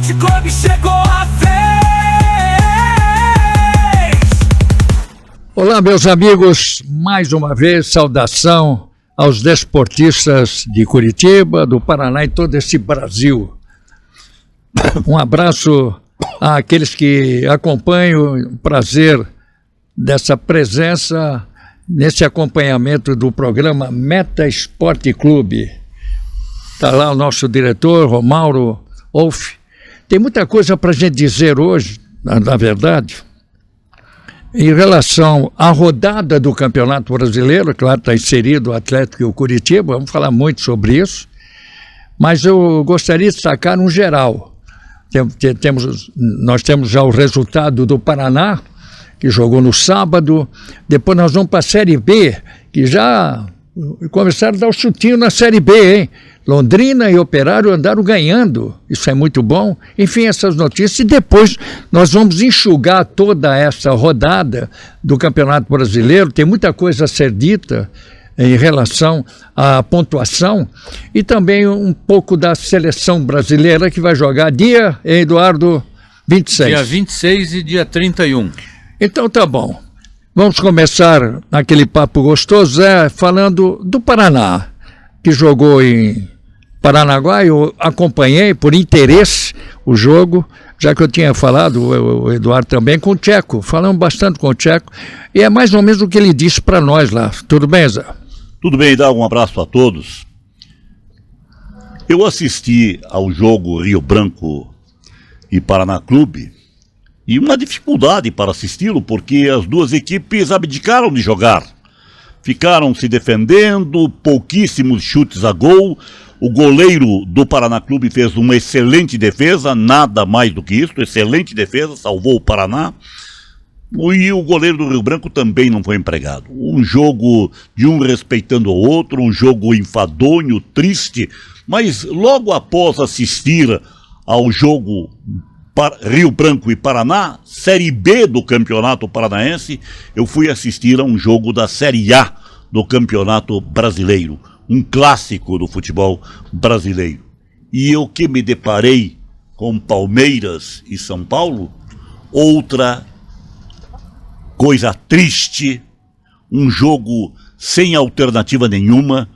Esporte Clube chegou a vez. Olá, meus amigos, mais uma vez, saudação aos desportistas de Curitiba, do Paraná e todo esse Brasil. Um abraço àqueles que acompanham, o prazer dessa presença nesse acompanhamento do programa Meta Esporte Clube. Está lá o nosso diretor, Romauro Wolff. Tem muita coisa para a gente dizer hoje, na verdade, em relação à rodada do Campeonato Brasileiro. Claro, está inserido o Atlético e o Curitiba, vamos falar muito sobre isso, mas eu gostaria de destacar um geral. Nós temos já o resultado do Paraná, que jogou no sábado. Depois nós vamos para a Série B, que já começaram a dar o chutinho na Série B, hein? Londrina e Operário andaram ganhando, isso é muito bom. Enfim, essas notícias. E depois nós vamos enxugar toda essa rodada do Campeonato Brasileiro. Tem muita coisa a ser dita em relação à pontuação e também um pouco da seleção brasileira que vai jogar dia, Eduardo, 26. Dia 26 e dia 31. Então tá bom. Vamos começar aquele papo gostoso, falando do Paraná, que jogou em Paranaguá. Eu acompanhei por interesse o jogo, já que eu tinha falado, o Eduardo também, com o Tcheco. Falamos bastante com o Tcheco, e é mais ou menos o que ele disse para nós lá. Tudo bem, Zé? Tudo bem, dá um abraço a todos. Eu assisti ao jogo Rio Branco e Paraná Clube, e uma dificuldade para assisti-lo, porque as duas equipes abdicaram de jogar. Ficaram se defendendo, pouquíssimos chutes a gol. O goleiro do Paraná Clube fez uma excelente defesa, nada mais do que isso, excelente defesa, salvou o Paraná. E o goleiro do Rio Branco também não foi empregado. Um jogo de um respeitando o outro, um jogo enfadonho, triste, mas logo após assistir ao jogo Rio Branco e Paraná, Série B do Campeonato Paranaense, eu fui assistir a um jogo da Série A do Campeonato Brasileiro, um clássico do futebol brasileiro. E eu que me deparei com Palmeiras e São Paulo, outra coisa triste, um jogo sem alternativa nenhuma.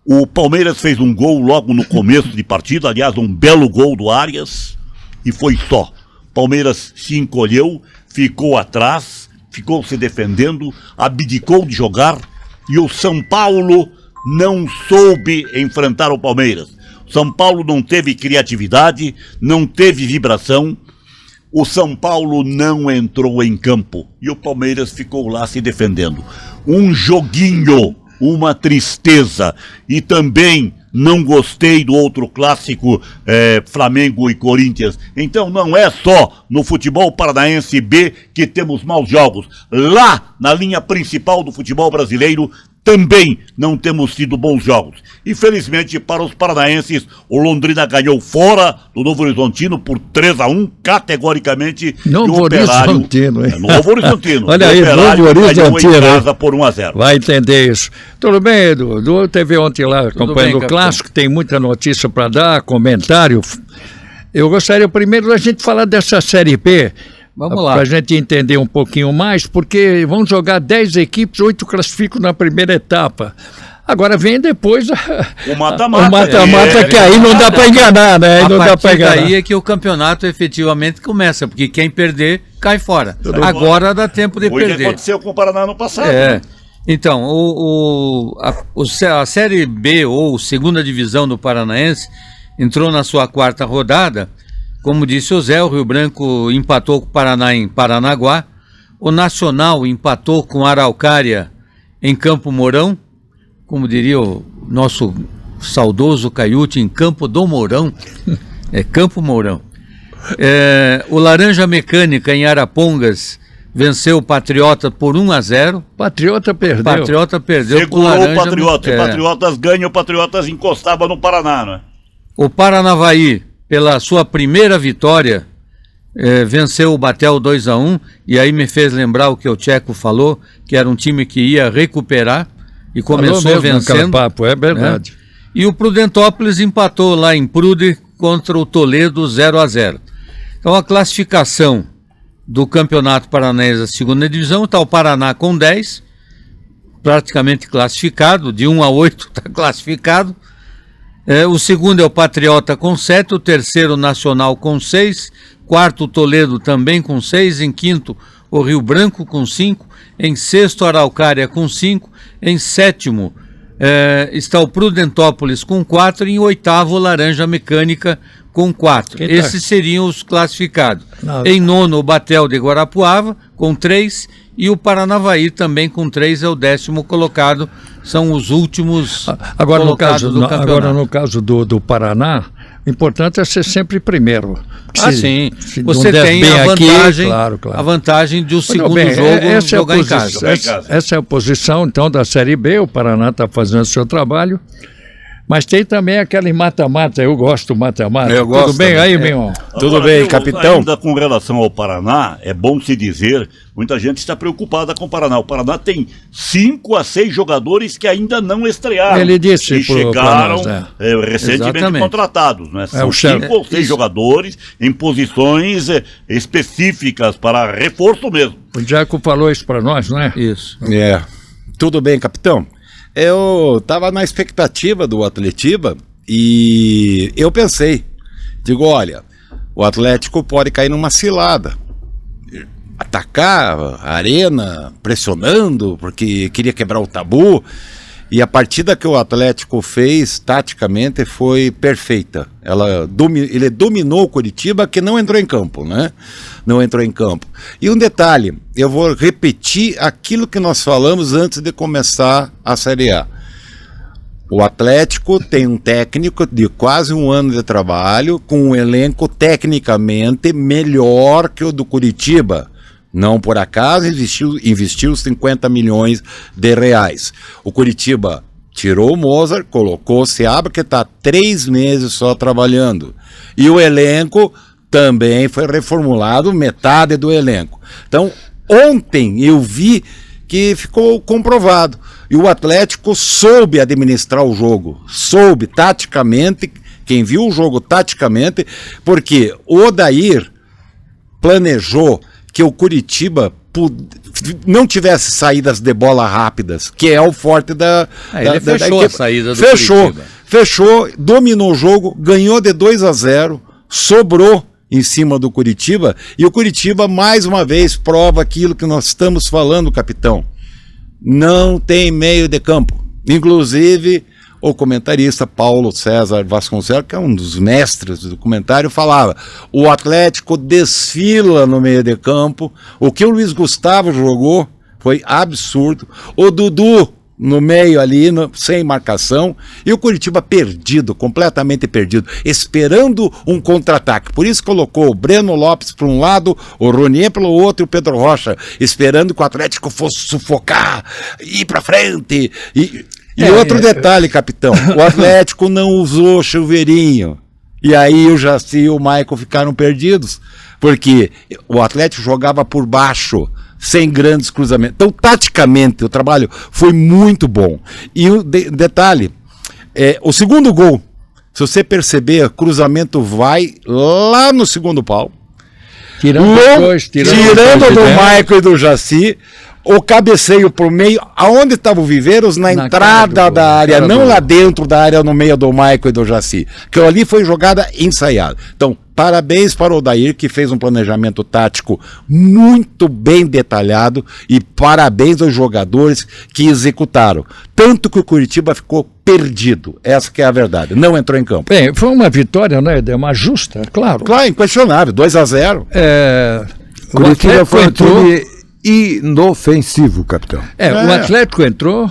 O Palmeiras fez um gol logo no começo de partida, aliás, um belo gol do Arias, e foi só. Palmeiras se encolheu, ficou atrás, ficou se defendendo, abdicou de jogar, e o São Paulo não soube enfrentar o Palmeiras. O São Paulo não teve criatividade, não teve vibração. O São Paulo não entrou em campo e o Palmeiras ficou lá se defendendo. Um joguinho, uma tristeza. E também não gostei do outro clássico, Flamengo e Corinthians. Então não é só no futebol paranaense B que temos maus jogos. Lá na linha principal do futebol brasileiro também não temos tido bons jogos. Infelizmente, para os paranaenses, o Londrina ganhou fora do Novo Horizontino por 3-1, categoricamente. Novo Horizontino, hein? Novo Horizontino. Olha aí, Novo Horizontino, em casa por 1-0. Vai entender isso. Tudo bem, Edu? Edu teve ontem lá acompanhando o clássico, tem muita notícia para dar, comentário. Eu gostaria primeiro da gente falar dessa Série B. Vamos lá. Para a gente entender um pouquinho mais, porque vão jogar 10 equipes, 8 classificam na primeira etapa. Agora vem depois o mata-mata. O mata-mata que aí não dá para enganar, né? Aí não dá para enganar. Daí é que o campeonato efetivamente começa, porque quem perder cai fora. Agora dá tempo de perder. O que aconteceu com o Paraná no passado. Né? Então, a Série B, ou segunda divisão do Paranaense, entrou na sua quarta rodada. Como disse o Zé, o Rio Branco empatou com o Paraná em Paranaguá. O Nacional empatou com a Araucária em Campo Mourão. Como diria o nosso saudoso Caiute, em Campo do Mourão. Campo Mourão. O Laranja Mecânica em Arapongas venceu o Patriota por 1-0. Patriota perdeu. Segurou o Patriota. O Patriotas ganham, o Patriotas encostava no Paraná, né? O Paranavaí, pela sua primeira vitória, venceu o Batel 2-1, e aí me fez lembrar o que o Tcheco falou, que era um time que ia recuperar e começou vencendo. Papo, é verdade. Né? E o Prudentópolis empatou lá em Prude contra o Toledo 0-0. Então a classificação do Campeonato Paranaense da segunda divisão está o Paraná com 10, praticamente classificado, de 1 a 8 está classificado. O segundo é o Patriota com 7, o terceiro Nacional com 6, quarto Toledo também com 6, em quinto o Rio Branco com 5, em sexto Araucária com 5, em sétimo está o Prudentópolis com 4 e em oitavo Laranja Mecânica com 4. Esses seriam os classificados. Em nono o Batel de Guarapuava com 3 e o Paranavaí também com 3 é o 10º colocado, são os últimos colocados do campeonato. Agora no caso do Paraná, o importante é ser sempre primeiro. Sim. Você tem a vantagem, claro. a vantagem de o segundo jogo jogar em casa. Essa é a posição, então, da Série B. O Paraná está fazendo o seu trabalho. Mas tem também aquele mata-mata. Eu gosto do mata-mata. Tudo bem aí, meu? Tudo bem, capitão? Ainda com relação ao Paraná, é bom se dizer, muita gente está preocupada com o Paraná. O Paraná tem 5 a 6 jogadores que ainda não estrearam. Ele disse que chegaram recentemente contratados. Né? São 5 ou 6 jogadores em posições específicas para reforço mesmo. O Jaco falou isso para nós, não é? Isso. Tudo bem, capitão? Eu estava na expectativa do Atletiba e eu pensei, digo, olha, o Atlético pode cair numa cilada, atacar a arena, pressionando, porque queria quebrar o tabu, e a partida que o Atlético fez, taticamente, foi perfeita. Ele dominou o Curitiba, que não entrou em campo, né? Não entrou em campo. E um detalhe, eu vou repetir aquilo que nós falamos antes de começar a Série A. O Atlético tem um técnico de quase um ano de trabalho, com um elenco tecnicamente melhor que o do Curitiba. Não por acaso investiu 50 milhões de reais. O Curitiba tirou o Mozart, colocou o Seabra, que está 3 meses só trabalhando. E o elenco também foi reformulado, metade do elenco. Então, ontem eu vi que ficou comprovado. E o Atlético soube administrar o jogo. Soube, taticamente, quem viu o jogo taticamente, porque o Odair planejou que o Curitiba não tivesse saídas de bola rápidas, que é o forte da fechou da a saída do Curitiba. Fechou, dominou o jogo, ganhou de 2 a 0, sobrou em cima do Curitiba, e o Curitiba mais uma vez prova aquilo que nós estamos falando, capitão. Não tem meio de campo. Inclusive, o comentarista Paulo César Vasconcelos, que é um dos mestres do comentário, falava: o Atlético desfila no meio de campo, o que o Luiz Gustavo jogou foi absurdo, o Dudu no meio ali, sem marcação, e o Curitiba perdido, completamente perdido, esperando um contra-ataque. Por isso colocou o Breno Lopes para um lado, o Ronier pelo outro e o Pedro Rocha, esperando que o Atlético fosse sufocar, ir para frente. E outro detalhe, capitão, o Atlético não usou chuveirinho. E aí o Jaci e o Maicon ficaram perdidos, porque o Atlético jogava por baixo, sem grandes cruzamentos. Então, taticamente, o trabalho foi muito bom. E o detalhe, o segundo gol, se você perceber, cruzamento vai lá no segundo pau, tirando do Maicon e do Jaci, o cabeceio por meio, aonde estava o Viveiros, na entrada da área, não lá dentro da área, no meio do Maicon e do Jaci. Que ali foi jogada ensaiada. Então, parabéns para o Odair, que fez um planejamento tático muito bem detalhado, e parabéns aos jogadores que executaram. Tanto que o Curitiba ficou perdido. Essa que é a verdade. Não entrou em campo. Bem, foi uma vitória, né, Edemar? Justa, claro. Claro, inquestionável. 2 a 0. O Curitiba foi inofensivo, capitão. O Atlético entrou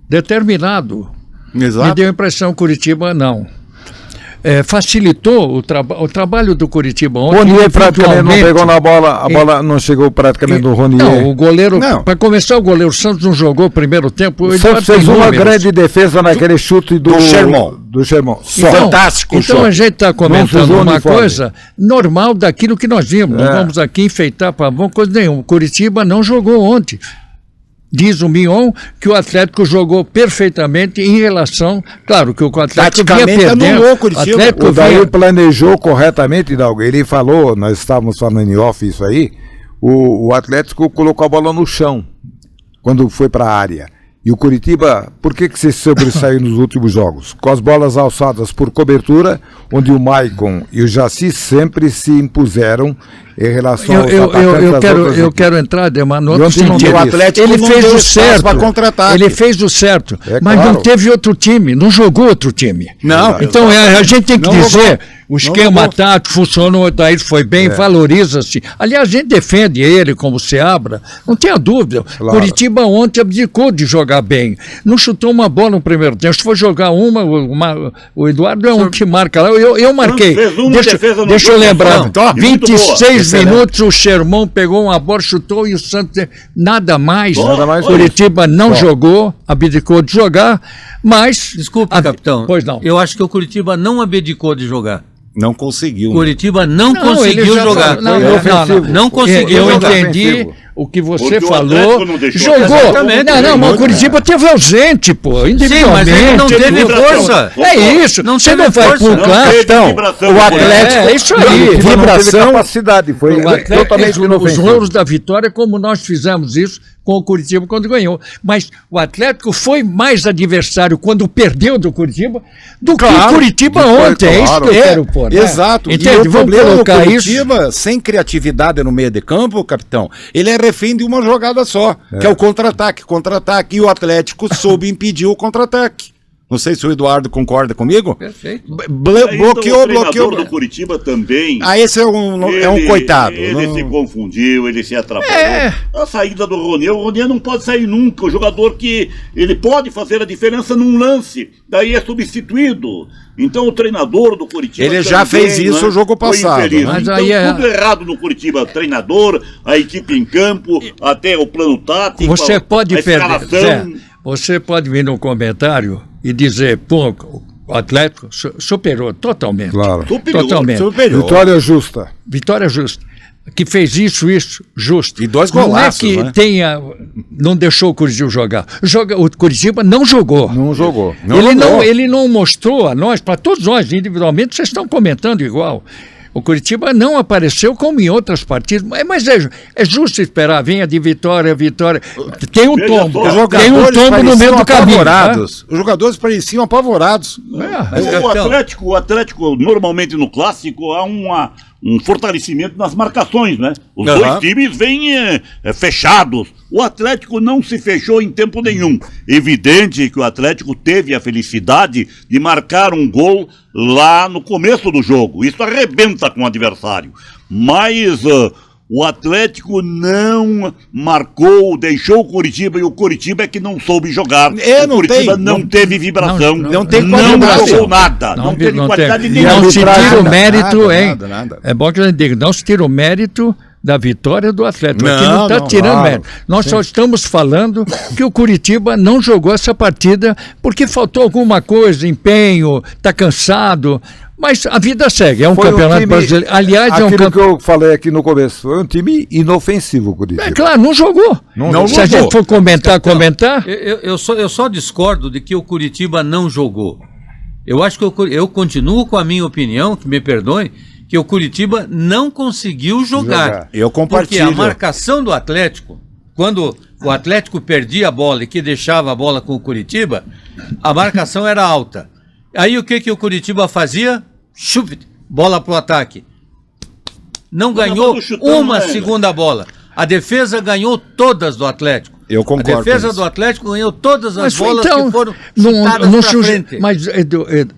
determinado. Exato. Me deu a impressão que o Curitiba não. Facilitou o trabalho do Curitiba ontem. Ronier praticamente não pegou na bola, a bola não chegou praticamente no Ronier. Não, o goleiro, para começar, o goleiro Santos não jogou o primeiro tempo. O Santos fez uma grande defesa naquele chute do Sherman. Fantástico. Então a gente está comentando uma coisa normal daquilo que nós vimos. Não vamos aqui enfeitar pavão, coisa nenhuma. O Curitiba não jogou ontem. Diz o Mignon que o Atlético jogou perfeitamente em relação... Claro que o Atlético vinha Taticamente perdendo. anulou o Curitiba. Atlético O Daí vinha... planejou corretamente, Hidalgo. Ele falou, nós estávamos falando em off isso aí, o Atlético colocou a bola no chão quando foi para a área. E o Curitiba, por que se sobressaiu nos últimos jogos? Com as bolas alçadas por cobertura, onde o Maicon e o Jaci sempre se impuseram em relação aos atacantes eu quero entrar, Demar, no E outro ontem não sentido. deu O Atlético Ele não fez deu o espaço certo. pra contra-ataque. Ele fez o certo, É mas claro. não teve outro time, não jogou outro time. Não. Então a gente tem que Não dizer, jogou. o esquema jogou. tático funcionou, daí foi bem, valoriza-se. Aliás, a gente defende ele como Seabra, não tenha dúvida. Claro. Curitiba ontem abdicou de jogar bem. Não chutou uma bola no primeiro tempo. Se for jogar o Eduardo é um que marca lá. Eu marquei. Fez uma defesa no Deixa eu jogo, lembrar. muito boa. 26 Excelente. minutos, o Sherman pegou uma bola, chutou e o Santos nada mais. Nada mais. Curitiba não jogou, abdicou de jogar, mas... Desculpe, capitão. Pois não. Eu acho que o Curitiba não abdicou de jogar. Não conseguiu. O Curitiba não Não, conseguiu ele já jogar. falou- Não conseguiu Eu jogar. entendi o que você Porque o falou. Atlético não deixou. Jogou. Exatamente. Não, mas o Curitiba teve ausente, pô. Individualmente. Sim, mas ele não teve tudo. força. É isso. Não Você teve não vai força. com o Não clássico. O Atlético. É isso aí. Curitiba não teve Vibração. capacidade, foi O Atlético totalmente fez os inofensivo. louros da vitória, como nós fizemos isso com o Curitiba quando ganhou. Mas o Atlético foi mais adversário quando perdeu do Curitiba do que o Curitiba foi, ontem. É isso claro. que eu quero pôr. Né? Exato. Entende? E o Vamos problema do colocar isso. Curitiba, sem criatividade no meio de campo, capitão, ele é refém de uma jogada só, que é o contra-ataque. Contra-ataque. E o Atlético soube impedir o contra-ataque. Não sei se o Eduardo concorda comigo. Perfeito. Bloqueou. do Curitiba também. Ah, esse é um coitado. Ele Não- se confundiu, ele se atrapalhou. É. A saída do Ronier, o Ronier não pode sair nunca. O jogador que ele pode fazer a diferença num lance, daí é substituído. Então o treinador do Curitiba Ele já fez isso no jogo foi passado, infeliz. né? Mas Então aí é- tudo errado no Curitiba, treinador, a equipe em campo, até o plano tático. Você pode a perder. escalação. Zé, você pode vir no comentário e dizer, pô, o Atlético superou totalmente. Claro. Superior, Totalmente. Superior. Vitória justa. Vitória justa. Que fez isso, justo. E dois Não é golaços, que né? não deixou o Curitiba jogar. O Curitiba não jogou. Não jogou. Ele não mostrou a nós, para todos nós individualmente, vocês estão comentando igual. O Curitiba não apareceu como em outras partidas, mas é justo esperar, venha de vitória. Tem um Veja tombo, só, tem um tombo no meio do caminho. apavorados. Os jogadores pareciam apavorados. Né? O Atlético, normalmente no clássico, há um fortalecimento nas marcações, né? Os Aham. dois times vêm fechados. O Atlético não se fechou em tempo nenhum. Evidente que o Atlético teve a felicidade de marcar um gol lá no começo do jogo. Isso arrebenta com o adversário. Mas o Atlético não marcou, deixou o Curitiba, e o Curitiba é que não soube jogar. É, o não Curitiba tem, não teve vibração, não tem não qualidade. jogou nada, não teve qualidade tem. nenhuma. Não se tira o Nada, mérito, nada, hein? nada. É bom que a gente diga, não se tira o mérito da vitória do Atlético. Aqui Não, não está não, tirando claro. mérito. Nós só estamos falando que o Curitiba não jogou essa partida porque faltou alguma coisa, empenho, está cansado. Mas a vida segue, é um Foi campeonato time- brasileiro. Aliás, é um Aquilo que campeonato. eu falei aqui no começo, foi um time inofensivo, Curitiba. É claro, não jogou. Não Se a jogou. gente for comentar. Eu só discordo de que o Curitiba não jogou. Eu acho que eu continuo com a minha opinião, que me perdoem, que o Curitiba não conseguiu jogar. Eu compartilho. Porque a marcação do Atlético, quando o Atlético perdia a bola e que deixava a bola com o Curitiba, a marcação era alta. Aí o que o Curitiba fazia? Chute, bola pro ataque. Não ganhou do chutão, uma né? segunda bola. A defesa ganhou todas do Atlético. Eu concordo A defesa com isso. do Atlético ganhou todas as Mas foi, bolas então, que foram não chutadas pra suja- frente. Mas,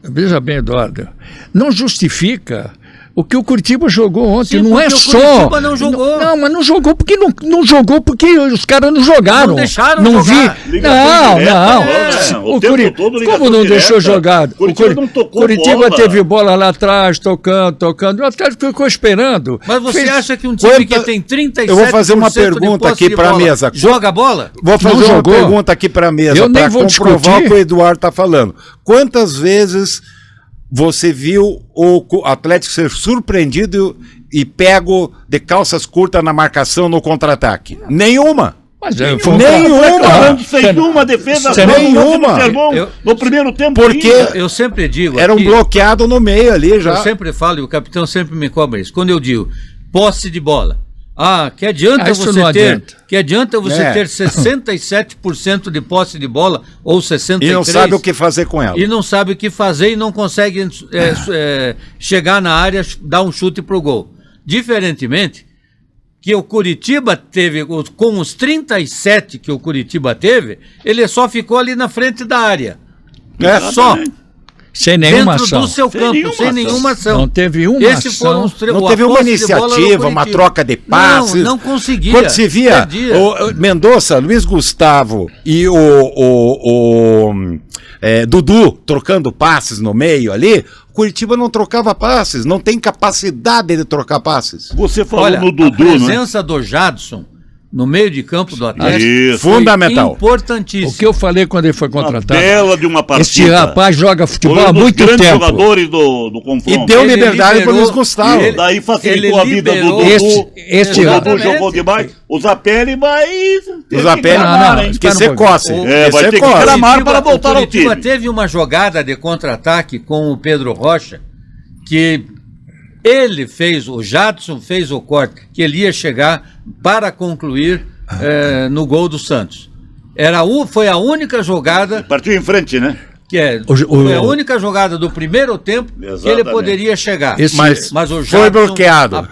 veja bem, Eduardo, não justifica o que o Curitiba jogou ontem. Sim, Não é porque o só. Curitiba não jogou. Não, mas não jogou porque não jogou porque os caras não jogaram. Não deixaram Não jogar. vi. Ligação direta, Não. né? O O tempo todo ligação Como não direta. deixou jogar? Curitiba não tocou Curitiba bola. teve bola lá atrás, tocando. E o Atlético ficou esperando. Mas você Fez- acha que um time que Quanta- tem 37% Eu vou fazer uma de pergunta posse aqui de pra bola, mesa. joga bola? Vou fazer Não uma jogou. pergunta aqui para a mesa Eu nem para vou comprovar discutir. o que o Eduardo está falando. Quantas vezes você viu o Atlético ser surpreendido e pego de calças curtas na marcação no contra-ataque? Nenhuma. Mas Nenhuma! Fez uma defesa nenhuma. No primeiro tempo. Porque Eu sempre digo era um aqui, bloqueado no meio ali já. eu sempre falo, e o capitão sempre me cobra isso. Quando eu digo posse de bola, que adianta isso você não ter, adianta. que adianta você É. ter 67% de posse de bola ou 63%. E não sabe o que fazer com ela. E não sabe o que fazer e não consegue chegar na área, dar um chute pro gol. Diferentemente, que o Curitiba teve, com os 37 que o Curitiba teve, ele só ficou ali na frente da área. Só. Sem nenhuma Dentro ação. do seu campo, sem nenhuma ação. Não teve uma Esse ação. foram os três. Não a teve uma posse de bola no iniciativa, uma Curitiba. troca de passes. Não conseguia. Quando se via Perdia. o Mendonça, Luiz Gustavo e Dudu trocando passes no meio ali, o Curitiba não trocava passes, não tem capacidade de trocar passes. Você falou Olha, no a Dudu, né? presença do Jadson no meio de campo do Atlético Isso. foi Fundamental. importantíssimo. O que eu falei quando ele foi Uma contratado? bela de uma partida. Esse rapaz joga futebol Foi há um dos muito grandes tempo. jogadores do confronto. E deu Ele liberdade para o liberou- Luiz Gustavo. ele- Daí facilitou Ele a vida do liberou- Dudu. Esse O Dudu Exatamente. jogou demais. O Zapelli vai... O Zapelli não, que espera um você pouquinho. coce. vai ter que coce. clamar para voltar o ao Curitiba time. teve uma jogada de contra-ataque com o Pedro Rocha, que ele fez, o Jadson fez o corte, que ele ia chegar para concluir no gol do Santos. Foi a única jogada Partiu em frente, né? foi a única jogada do primeiro tempo que ele Exatamente. poderia chegar. Mas o foi bloqueado.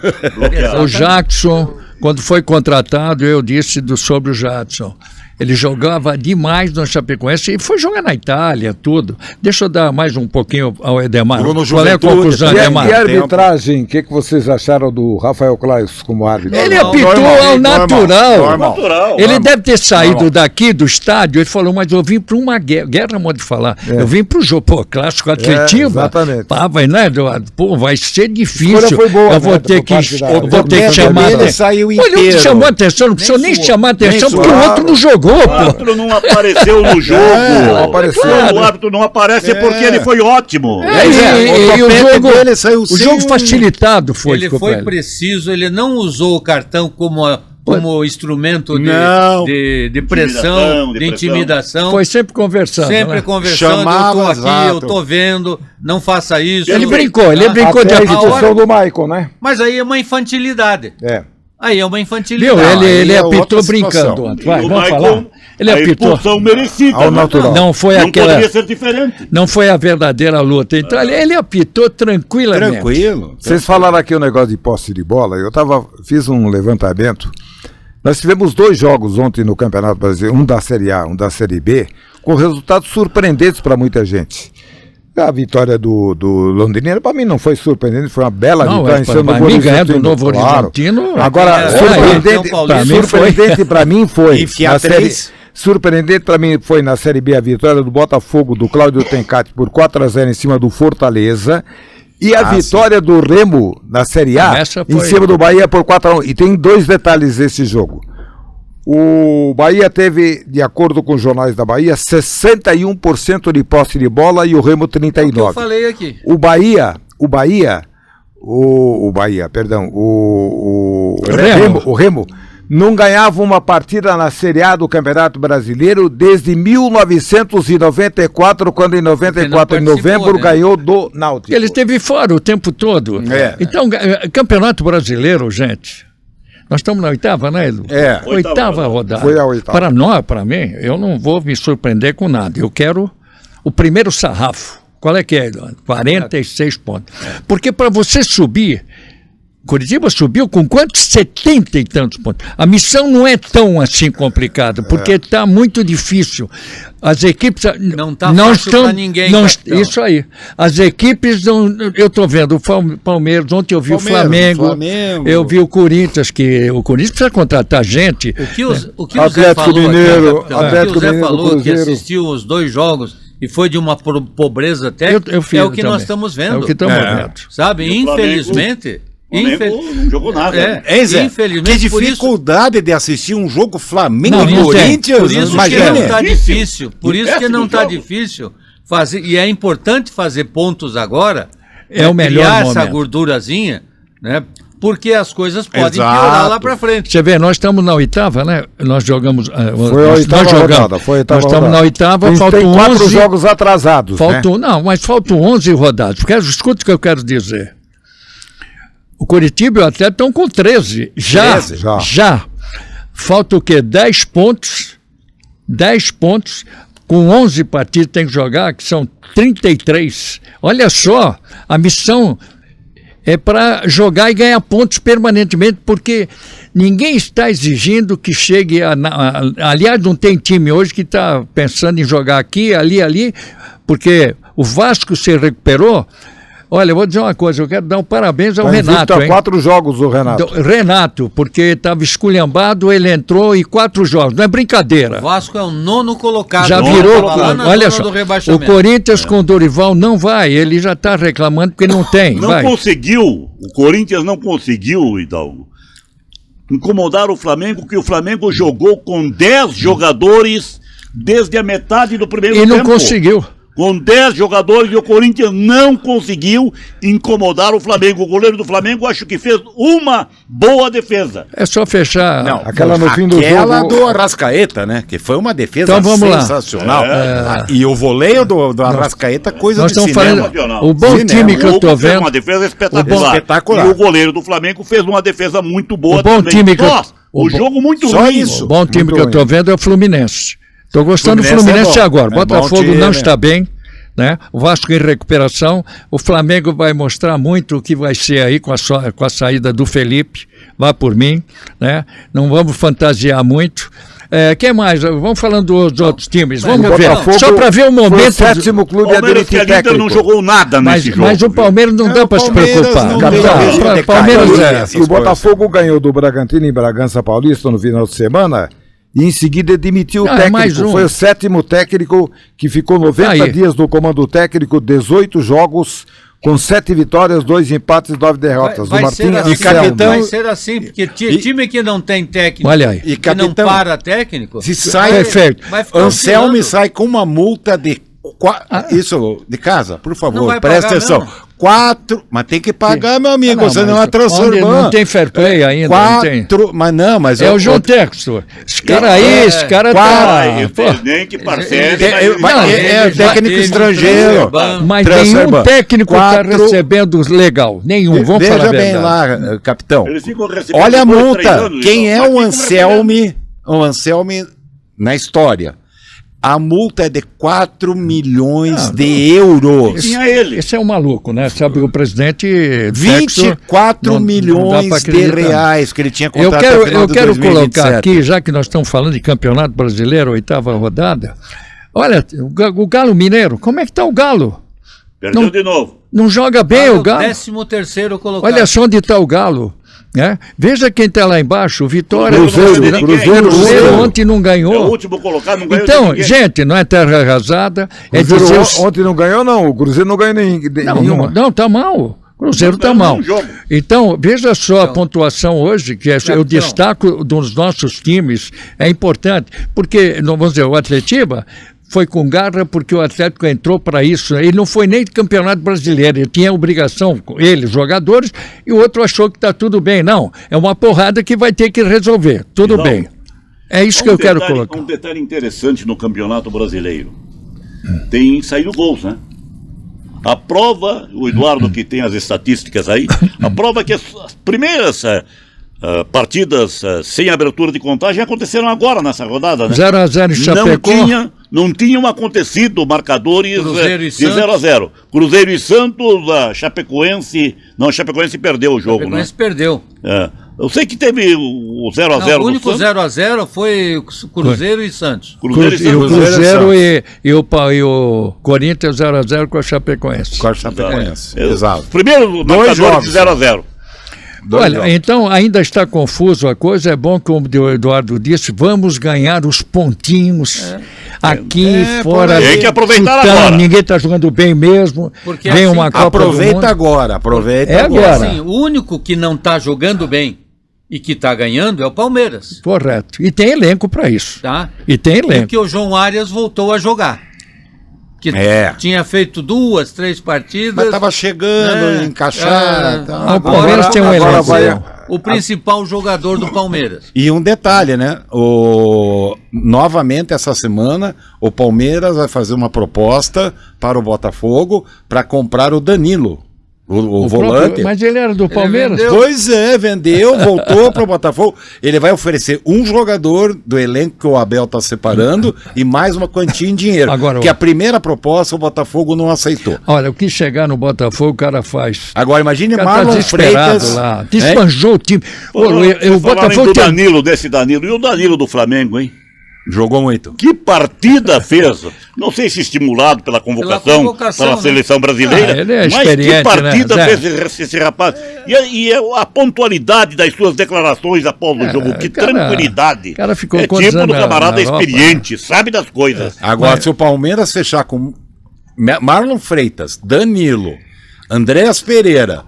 O Jackson, quando foi contratado, eu disse sobre o Jackson. Ele jogava demais no Chapecoense e foi jogar na Itália, tudo. Deixa eu dar mais um pouquinho ao Edemar. Jogou no Qual é a Juventude, conclusão, E a Edemar? arbitragem, o que vocês acharam do Rafael Claus como árbitro? Ele Normal, apitou ao natural. normal. Ele Normal. deve ter saído Normal. daqui do estádio, ele falou, mas eu vim para uma guerra, modo de falar. Eu vim para o jogo, clássico Atletiba. exatamente. Vai ser difícil. escolha foi boa, eu vou né, ter por que, parte da- eu vou ter que do chamar ele atenção. saiu Olha, inteiro. ele chamou atenção, não precisou nem suou. chamar atenção, porque o suou. outro não jogou, O pô. árbitro não apareceu no jogo. não apareceu. Quando o árbitro não aparece é porque ele foi ótimo. E o jogo, dele saiu o sem jogo um- facilitado foi. Ele desculpa foi ele. preciso, ele não usou o cartão como instrumento Não. de pressão, De de intimidação. Foi sempre conversando. Sempre né? conversando, Chamava, eu tô aqui, exato. eu tô vendo, não faça isso. Ele brincou de Até a apitar. expulsão do Michael, né? Mas aí é uma infantilidade. É. Aí é uma Viu? infantilidade. Ele é apitou outra brincando. situação. Ontem. Vai, O vamos Michael, falar. Ele a apitou. expulsão merecida. Ao né? natural. Não foi Não aquela. poderia ser diferente. Não foi a verdadeira luta. Então ele apitou tranquilamente. Tranquilo. Vocês falaram aqui o negócio de posse de bola. Fiz um levantamento. Nós tivemos 2 jogos ontem no Campeonato Brasileiro, um da Série A, um da Série B, com resultados surpreendentes para muita gente. A vitória do Londrina, para mim, não foi surpreendente, foi uma bela Não, vitória é, em cima pra do mim, ganhar do Horizontino, Novo claro. Horizontino, Agora, é, surpreendente campeão para mim, paulista, surpreendente para mim foi Enfiar na série, 3. surpreendente para mim foi na Série B a vitória do Botafogo, do Cláudio Tencati por 4-0 em cima do Fortaleza. E a vitória do Remo na Série A Essa em foi- cima do Bahia por 4-1. E tem 2 detalhes desse jogo. O Bahia teve, de acordo com os jornais da Bahia, 61% de posse de bola e o Remo Que eu 39%. falei aqui. O Remo não ganhava uma partida na Série A do Campeonato Brasileiro desde 1994, quando em 94, em participou, novembro, né? ganhou do Náutico. Ele esteve fora o tempo todo. É. Então, Campeonato Brasileiro, gente. Nós estamos na 8ª, né, Edu? É. 8ª rodada. Foi a 8ª. Para nós, para mim, eu não vou me surpreender com nada. Eu quero o primeiro sarrafo. Qual é que é, Edu? 46 pontos. Porque para você subir, Curitiba subiu com quantos? 70 e tantos pontos. A missão não é tão assim complicada, porque está muito difícil. As equipes Não tá fácil pra ninguém, capitão. isso aí. As equipes não. Eu estou vendo o Palmeiras, ontem eu vi o Flamengo, eu vi o Corinthians, que o Corinthians precisa contratar gente. O que o Zé Atlético falou Mineiro, aqui, capitão, Atlético o que o Zé Mineiro, falou que Cruzeiro. assistiu os 2 jogos e foi de uma pobreza técnica, Eu fiz é o que também. nós estamos vendo. É o que estamos vendo. Sabe? E o Flamengo- Infelizmente... O Flamengo não jogou nada. né? Hein, Zé? Infelizmente, Que por isso- dificuldade de assistir um jogo Flamengo Não, e não tem. Corinthians. Por isso que Imagina. não está Difícil. difícil. Por isso que não está Péssimo jogo. difícil fazer. E é importante fazer pontos agora. É o melhor criar essa momento. gordurazinha, né? porque as coisas podem Exato. piorar lá para frente. Você vê, nós estamos na oitava, né? Nós jogamos. Foi a nós oitava jogamos. rodada. Foi a oitava Nós estamos rodada. na oitava, A gente faltam tem 4 11 jogos atrasados, né? Não, mas faltam 11 rodadas. Porque, escuta o que eu quero dizer. O Coritiba e o Atlético estão com 13. Já. Falta o quê? 10 pontos. 10 pontos. Com 11 partidas tem que jogar, que são 33. Olha só, a missão é para jogar e ganhar pontos permanentemente, porque ninguém está exigindo que chegue aliás, não tem time hoje que está pensando em jogar aqui, ali, porque o Vasco se recuperou. Olha, eu vou dizer uma coisa, eu quero dar um parabéns ao Renato, Tá hein? 4 jogos o Renato. Renato, porque estava esculhambado, ele entrou em 4 jogos, não é brincadeira. O Vasco é o 9º colocado. Já Nono, virou, lá na olha zona só, do o rebaixamento. Corinthians com o Dorival não vai, ele já está reclamando porque não tem. Não vai. conseguiu, o Corinthians não conseguiu, Hidalgo, incomodar o Flamengo, porque o Flamengo jogou com 10 jogadores desde a metade do primeiro tempo. E não conseguiu. Com 10 jogadores e o Corinthians não conseguiu incomodar o Flamengo. O goleiro do Flamengo acho que fez uma boa defesa. É só fechar. Não, Aquela no fim do aquela jogo. do Arrascaeta, né? Que foi uma defesa Então vamos lá. sensacional. E o voleio do Arrascaeta, coisa Nós de estamos cinema. falando. O bom Cinema. time que eu O estou Hugo fez vendo. uma defesa espetacular. Espetacular. E o goleiro do Flamengo fez uma defesa muito boa O bom também. time que eu- Nossa, o jogo muito só ruim. isso. O bom time Muito que eu estou ruim. vendo é o Fluminense. Estou gostando do Fluminense Fluminense é bom. agora. É bom Botafogo time, não né? está bem. Né? O Vasco em recuperação, o Flamengo vai mostrar muito o que vai ser aí com a saída do Felipe, vá por mim, né? Não vamos fantasiar muito. Quem mais? Vamos falando dos outros times, vamos ver, Botafogo só para ver o Foi o momento. 7º clube a Palmeiras que admitir a Inter não técnico. jogou nada nesse jogo. Mas o Palmeiras não dá o para se Palmeiras preocupar. não Capitão, veio pra- decaindo. Palmeiras Isso. é. Essas E o Botafogo ganhou do Bragantino em Bragança Paulista no final de semana e em seguida demitiu o Ah, técnico. mais um. Foi o 7º técnico que ficou 90 Aí. dias do comando técnico, 18 jogos, com 7 vitórias, 2 empates e 9 derrotas. Vai o ser Martim assim, Anselmo. capitão- vai ser assim, porque time que não tem técnico, Olha aí. E que não capitão, para técnico, se sai, Perfeito. vai ficar Anselmo oscilando. sai com uma multa de isso de casa, por Não favor, vai presta pagar, atenção. não. 4, mas tem que pagar, meu amigo, Não, você mas não é onde transformando. não tem fair play ainda, não tem. 4, mas não, mas É o João Textor. Esse cara aí, esse cara Vai, tá. Pô, presidente, parceiro. É já técnico teve estrangeiro. mas Transfer nenhum ban. técnico está 4. recebendo legal. Nenhum, vamos Veja falar a bem verdade. lá, capitão. Eles ficam recebendo Olha a 2, 3 multa. anos, Quem é mas o ficam Anselme? O Anselme na história. A multa é de 4 milhões de euros. Tinha ele. Esse é um maluco, né? Sabe o presidente. Textor, 24 não dá milhões pra de acreditar. reais que ele tinha Eu contrato até o final eu de quero 2027. colocar aqui, já que nós estamos falando de Campeonato Brasileiro, 8ª rodada. Olha, o Galo Mineiro, como é que está o Galo? Perdeu Não- de novo. Não joga bem o Galo? 13º colocado. Olha só onde está o Galo. Né? Veja quem está lá embaixo, o Vitória. Cruzeiro, Cruzeiro ontem não É o ganhou. último colocado, não ganhou de Então, ninguém. gente, não é terra arrasada. É Cruzeiro dizer... ontem não ganhou, não. O Cruzeiro não ganhou nenhuma. Não, tá mal. O Cruzeiro tá Não ganhou mal. nenhum jogo. Então, veja só a pontuação hoje, que eu destaco dos nossos times, é importante, porque, vamos dizer, o Atletiba foi com garra porque o Atlético entrou para isso. Ele não foi nem de Campeonato Brasileiro, ele tinha obrigação, ele, jogadores, e o outro achou que está tudo bem. Não, é uma porrada que vai ter que resolver. Tudo Não. bem. É isso que eu quero colocar. Um detalhe interessante no Campeonato Brasileiro. Tem saído gols, né? A prova, o Eduardo que tem as estatísticas aí, a prova é que as primeiras partidas sem abertura de contagem aconteceram agora nessa rodada, né? 0x0 em Chapecó. Não tinham acontecido marcadores Cruzeiro e de Santos. 0x0. Cruzeiro e Santos, a Chapecoense... Não, a Chapecoense perdeu o jogo, né? Chapecoense perdeu. Eu sei que teve o 0x0 Não, o do único Santos. 0x0 foi Cruzeiro e Santos. Cruzeiro e E o Santos. Cruzeiro e o Corinthians 0x0 com a Chapecoense. Com a Chapecoense. Exato. Exato. Primeiro Dois marcador de jogos. 0x0. Olha, então ainda está confuso a coisa, é bom, como o Eduardo disse, vamos ganhar os pontinhos aqui, fora. Tem que aproveitar chutando, agora. Ninguém está jogando bem mesmo, Porque vem assim, uma Copa do Mundo. Aproveita agora, aproveita É agora. agora. Assim, o único que não está jogando bem e que está ganhando é o Palmeiras. Correto. E tem elenco para isso. Tá? E tem elenco. Porque o João Arias voltou a jogar. que É. tinha feito 2, 3 partidas. Mas estava chegando, encaixar. O Palmeiras tem um agora elenco. vai- O principal jogador do Palmeiras. E um detalhe, né? Novamente, essa semana, o Palmeiras vai fazer uma proposta para o Botafogo para comprar o Danilo, o volante. Mas ele era do Palmeiras? vendeu. Pois é, vendeu, voltou para o Botafogo. Ele vai oferecer um jogador do elenco que o Abel está separando e mais uma quantia em dinheiro. Agora, que a primeira proposta o Botafogo não aceitou. Olha, o que chegar no Botafogo, o cara faz. Agora imagine O cara tá Marlon desesperado Freitas. lá. hein? Despanjou o time. O Falarem Botafogo do tem... Danilo, desse Danilo. E o Danilo do Flamengo, hein? Jogou muito. Que partida fez? Não sei se estimulado pela convocação, pela né? seleção brasileira, Ah, ele é mas que experiente, partida né, Zé? fez esse rapaz. E a pontualidade das suas declarações após o jogo, que cara, tranquilidade. o cara ficou é quantos tipo do anos camarada na Europa? experiente, sabe das coisas. Agora, se o Palmeiras fechar com Marlon Freitas, Danilo, Andréas Pereira,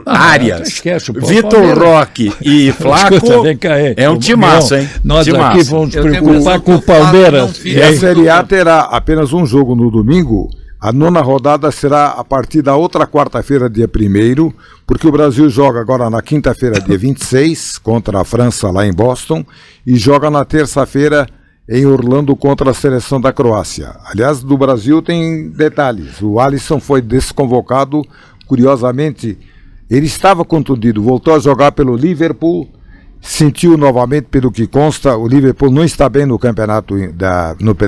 Arias, esquece, pô, Vitor Palmeiras. Roque e Flaco, Escuta, vem cá, é um timaço, hein? Nós Timaço. aqui vamos nos Eu tenho preocupar impressão com o que o Flaco não Palmeiras. fica- E a Hein? Série A terá apenas um jogo no domingo. A 9ª rodada será a partir da outra quarta-feira, dia 1º, porque o Brasil joga agora na quinta-feira, dia 26, contra a França, lá em Boston, e joga na terça-feira em Orlando contra a seleção da Croácia. Aliás, do Brasil tem detalhes. O Alisson foi desconvocado, curiosamente, ele estava contundido, voltou a jogar pelo Liverpool, sentiu novamente, pelo que consta, o Liverpool não está bem no campeonato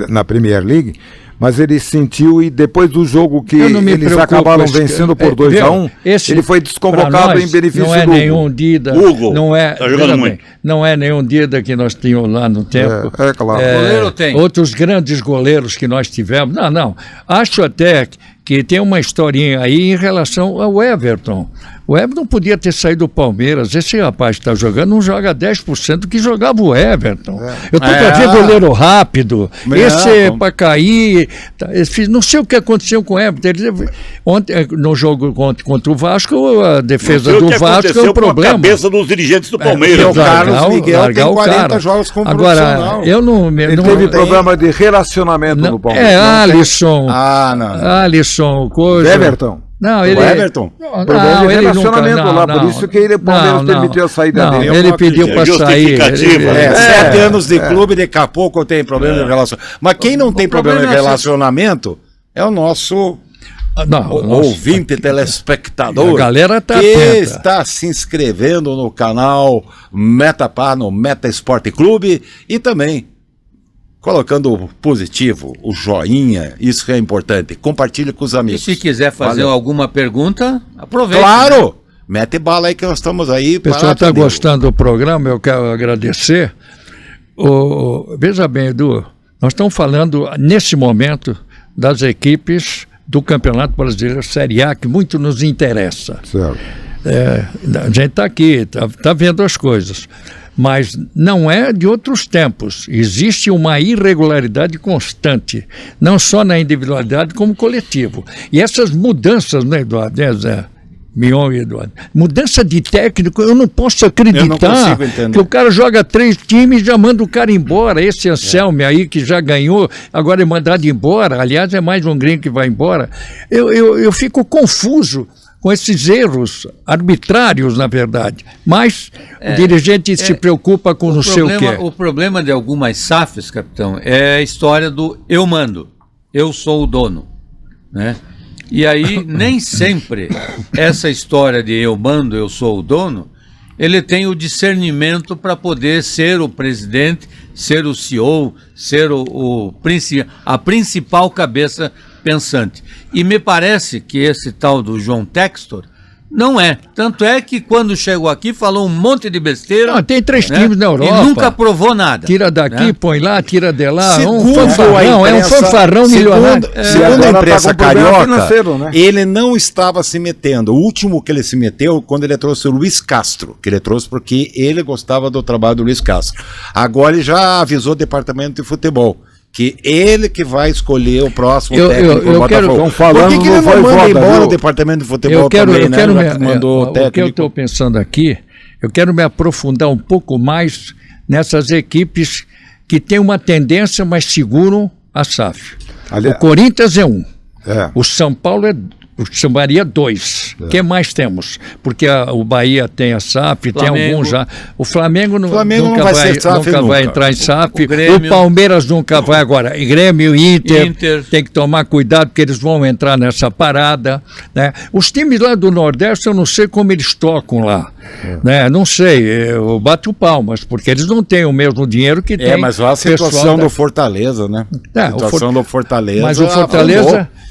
na Premier League, mas ele sentiu e depois do jogo que Eu não me eles preocupo acabaram esse- vencendo por viu? 2-1, Esse, ele foi pra desconvocado nós, em benefício não é do Hugo. nenhum Dida, Hugo, não é, tá jogando veja muito. bem, não é nenhum Dida que nós tínhamos lá no tempo. É claro. Goleiro tem. Outros grandes goleiros que nós tivemos. Não. Acho até que tem uma historinha aí em relação ao Everton. O Everton podia ter saído do Palmeiras. Esse rapaz que está jogando não joga 10% do que jogava o Everton. Eu estou para ver goleiro rápido. Esse é para cair. Não sei o que aconteceu com o Everton. Ontem, no jogo contra o Vasco, a defesa Não sei o do que Vasco é aconteceu um com a problema. cabeça dos dirigentes do Palmeiras. o Carlos Miguel largar tem o 40 cara. jogos como Agora, profissional. eu não... Ele não teve tem- problema de relacionamento no Palmeiras. Alisson. Ah, não. Alisson, coisa... Everton. Não, O ele... Everton? Problema de ele relacionamento nunca- lá, por isso que o Palmeiras permitiu a saída dele. Ele pediu para sair. Justificativa, né? 7 anos de clube, daqui a pouco tem problema de relacionamento. Mas quem não tem problema de problema é relacionamento é o nosso Não, ouvinte, telespectador, A galera tá que atenta. está se inscrevendo no canal Metapar, no Meta Esporte Clube, e também colocando o positivo, o joinha, isso que é importante. Compartilhe com os E amigos. se quiser fazer Valeu. alguma pergunta, aproveite. Claro! Mete bala aí que nós estamos aí. O pessoal para está atender. gostando do programa, eu quero agradecer. Veja bem, Edu, nós estamos falando, nesse momento, das equipes do Campeonato Brasileiro Série A, que muito nos interessa. Certo. A gente está aqui, está vendo as coisas. Mas não é de outros tempos. Existe uma irregularidade constante, não só na individualidade, como coletivo. E essas mudanças, né, Eduardo? Zé? Mion e Eduardo. Mudança de técnico, eu não posso acreditar consigo entender. que o cara joga 3 times e já manda o cara embora. Esse Anselme aí que já ganhou, agora é mandado embora. Aliás, é mais um gringo que vai embora. Eu fico confuso com esses erros arbitrários, na verdade. Mas o dirigente se preocupa com não sei o quê. O problema de algumas SAFs, capitão, é a história do eu mando, eu sou o dono, né? E aí, nem sempre essa história de eu mando, eu sou o dono, ele tem o discernimento para poder ser o presidente, ser o CEO, ser a principal cabeça pensante. E me parece que esse tal do João Textor não é. Tanto é que quando chegou aqui falou um monte de besteira. Não, tem 3 times na Europa. E nunca provou nada. Tira daqui, né? põe lá, tira de lá. Segundo Fanfarrão, a é um imprensa- fanfarrão milionário. Segundo a agora imprensa tá com problema carioca, financeiro, né? ele não estava se metendo. O último que ele se meteu quando ele trouxe o Luiz Castro, que ele trouxe porque ele gostava do trabalho do Luiz Castro. Agora ele já avisou o departamento de futebol que ele que vai escolher o próximo técnico do eu quero- Botafogo. Tão falando Por que ele no não manda Voivoda, embora viu? o departamento de futebol Eu quero, também, eu né? quero Já que mandou o o que eu técnico. estou pensando aqui, eu quero me aprofundar um pouco mais nessas equipes que têm uma tendência, mas seguram a SAF. O Corinthians é 1. É. O São Paulo chamaria 2. O que mais temos? Porque o Bahia tem a SAF, tem alguns já. O Flamengo, Flamengo nunca não vai vai, ser SAF nunca vai nunca. entrar em SAF. Grêmio. O Palmeiras nunca vai agora. E Grêmio e Inter tem que tomar cuidado porque eles vão entrar nessa parada. Né? Os times lá do Nordeste, eu não sei como eles tocam lá. Né? Não sei, eu bato palmas, porque eles não têm o mesmo dinheiro que tem. Mas lá a situação do Fortaleza, né? A situação do Fortaleza. Mas o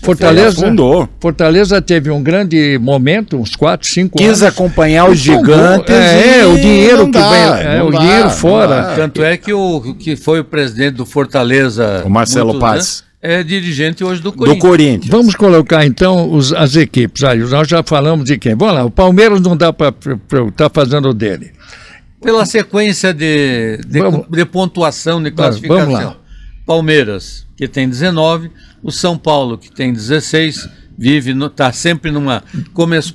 Fortaleza afundou. Fortaleza teve um grande momento, uns 4, 5 anos. Quis acompanhar os gigantes. O dinheiro que vem, o dinheiro fora. não dá. Tanto é que o que foi o presidente do Fortaleza, O Marcelo muitos Paz. anos, é dirigente hoje do Do Corinthians. Corinthians. Vamos colocar então as equipes. Aí, nós já falamos de quem? Vamos lá, o Palmeiras não dá para estar fazendo o dele. Pela sequência de pontuação, de classificação. Vamos lá. Palmeiras, que tem 19, o São Paulo, que tem 16, está sempre numa...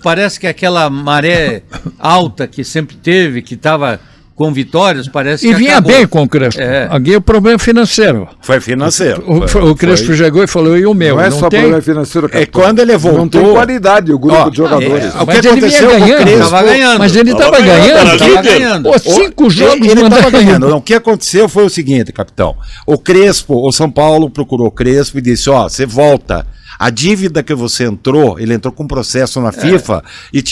Parece que aquela maré alta que sempre teve, que estava com vitórias, parece que vinha acabou. bem com o Crespo. Aqui é o problema financeiro. Foi financeiro. O Crespo chegou e falou, e o meu? Não é só tem? problema financeiro, capitão. Quando ele voltou... Não tem qualidade o grupo de jogadores. O que Mas ele vinha aconteceu com o ganhando. Crespo... Tava ganhando. Mas ele estava Tava ganhando. ganhando. Pô, 5 jogos Ele mandando estava ganhando. Não, o que aconteceu foi o seguinte, capitão. O Crespo, o São Paulo procurou o Crespo e disse, você volta. A dívida que você entrou, ele entrou com um processo na FIFA e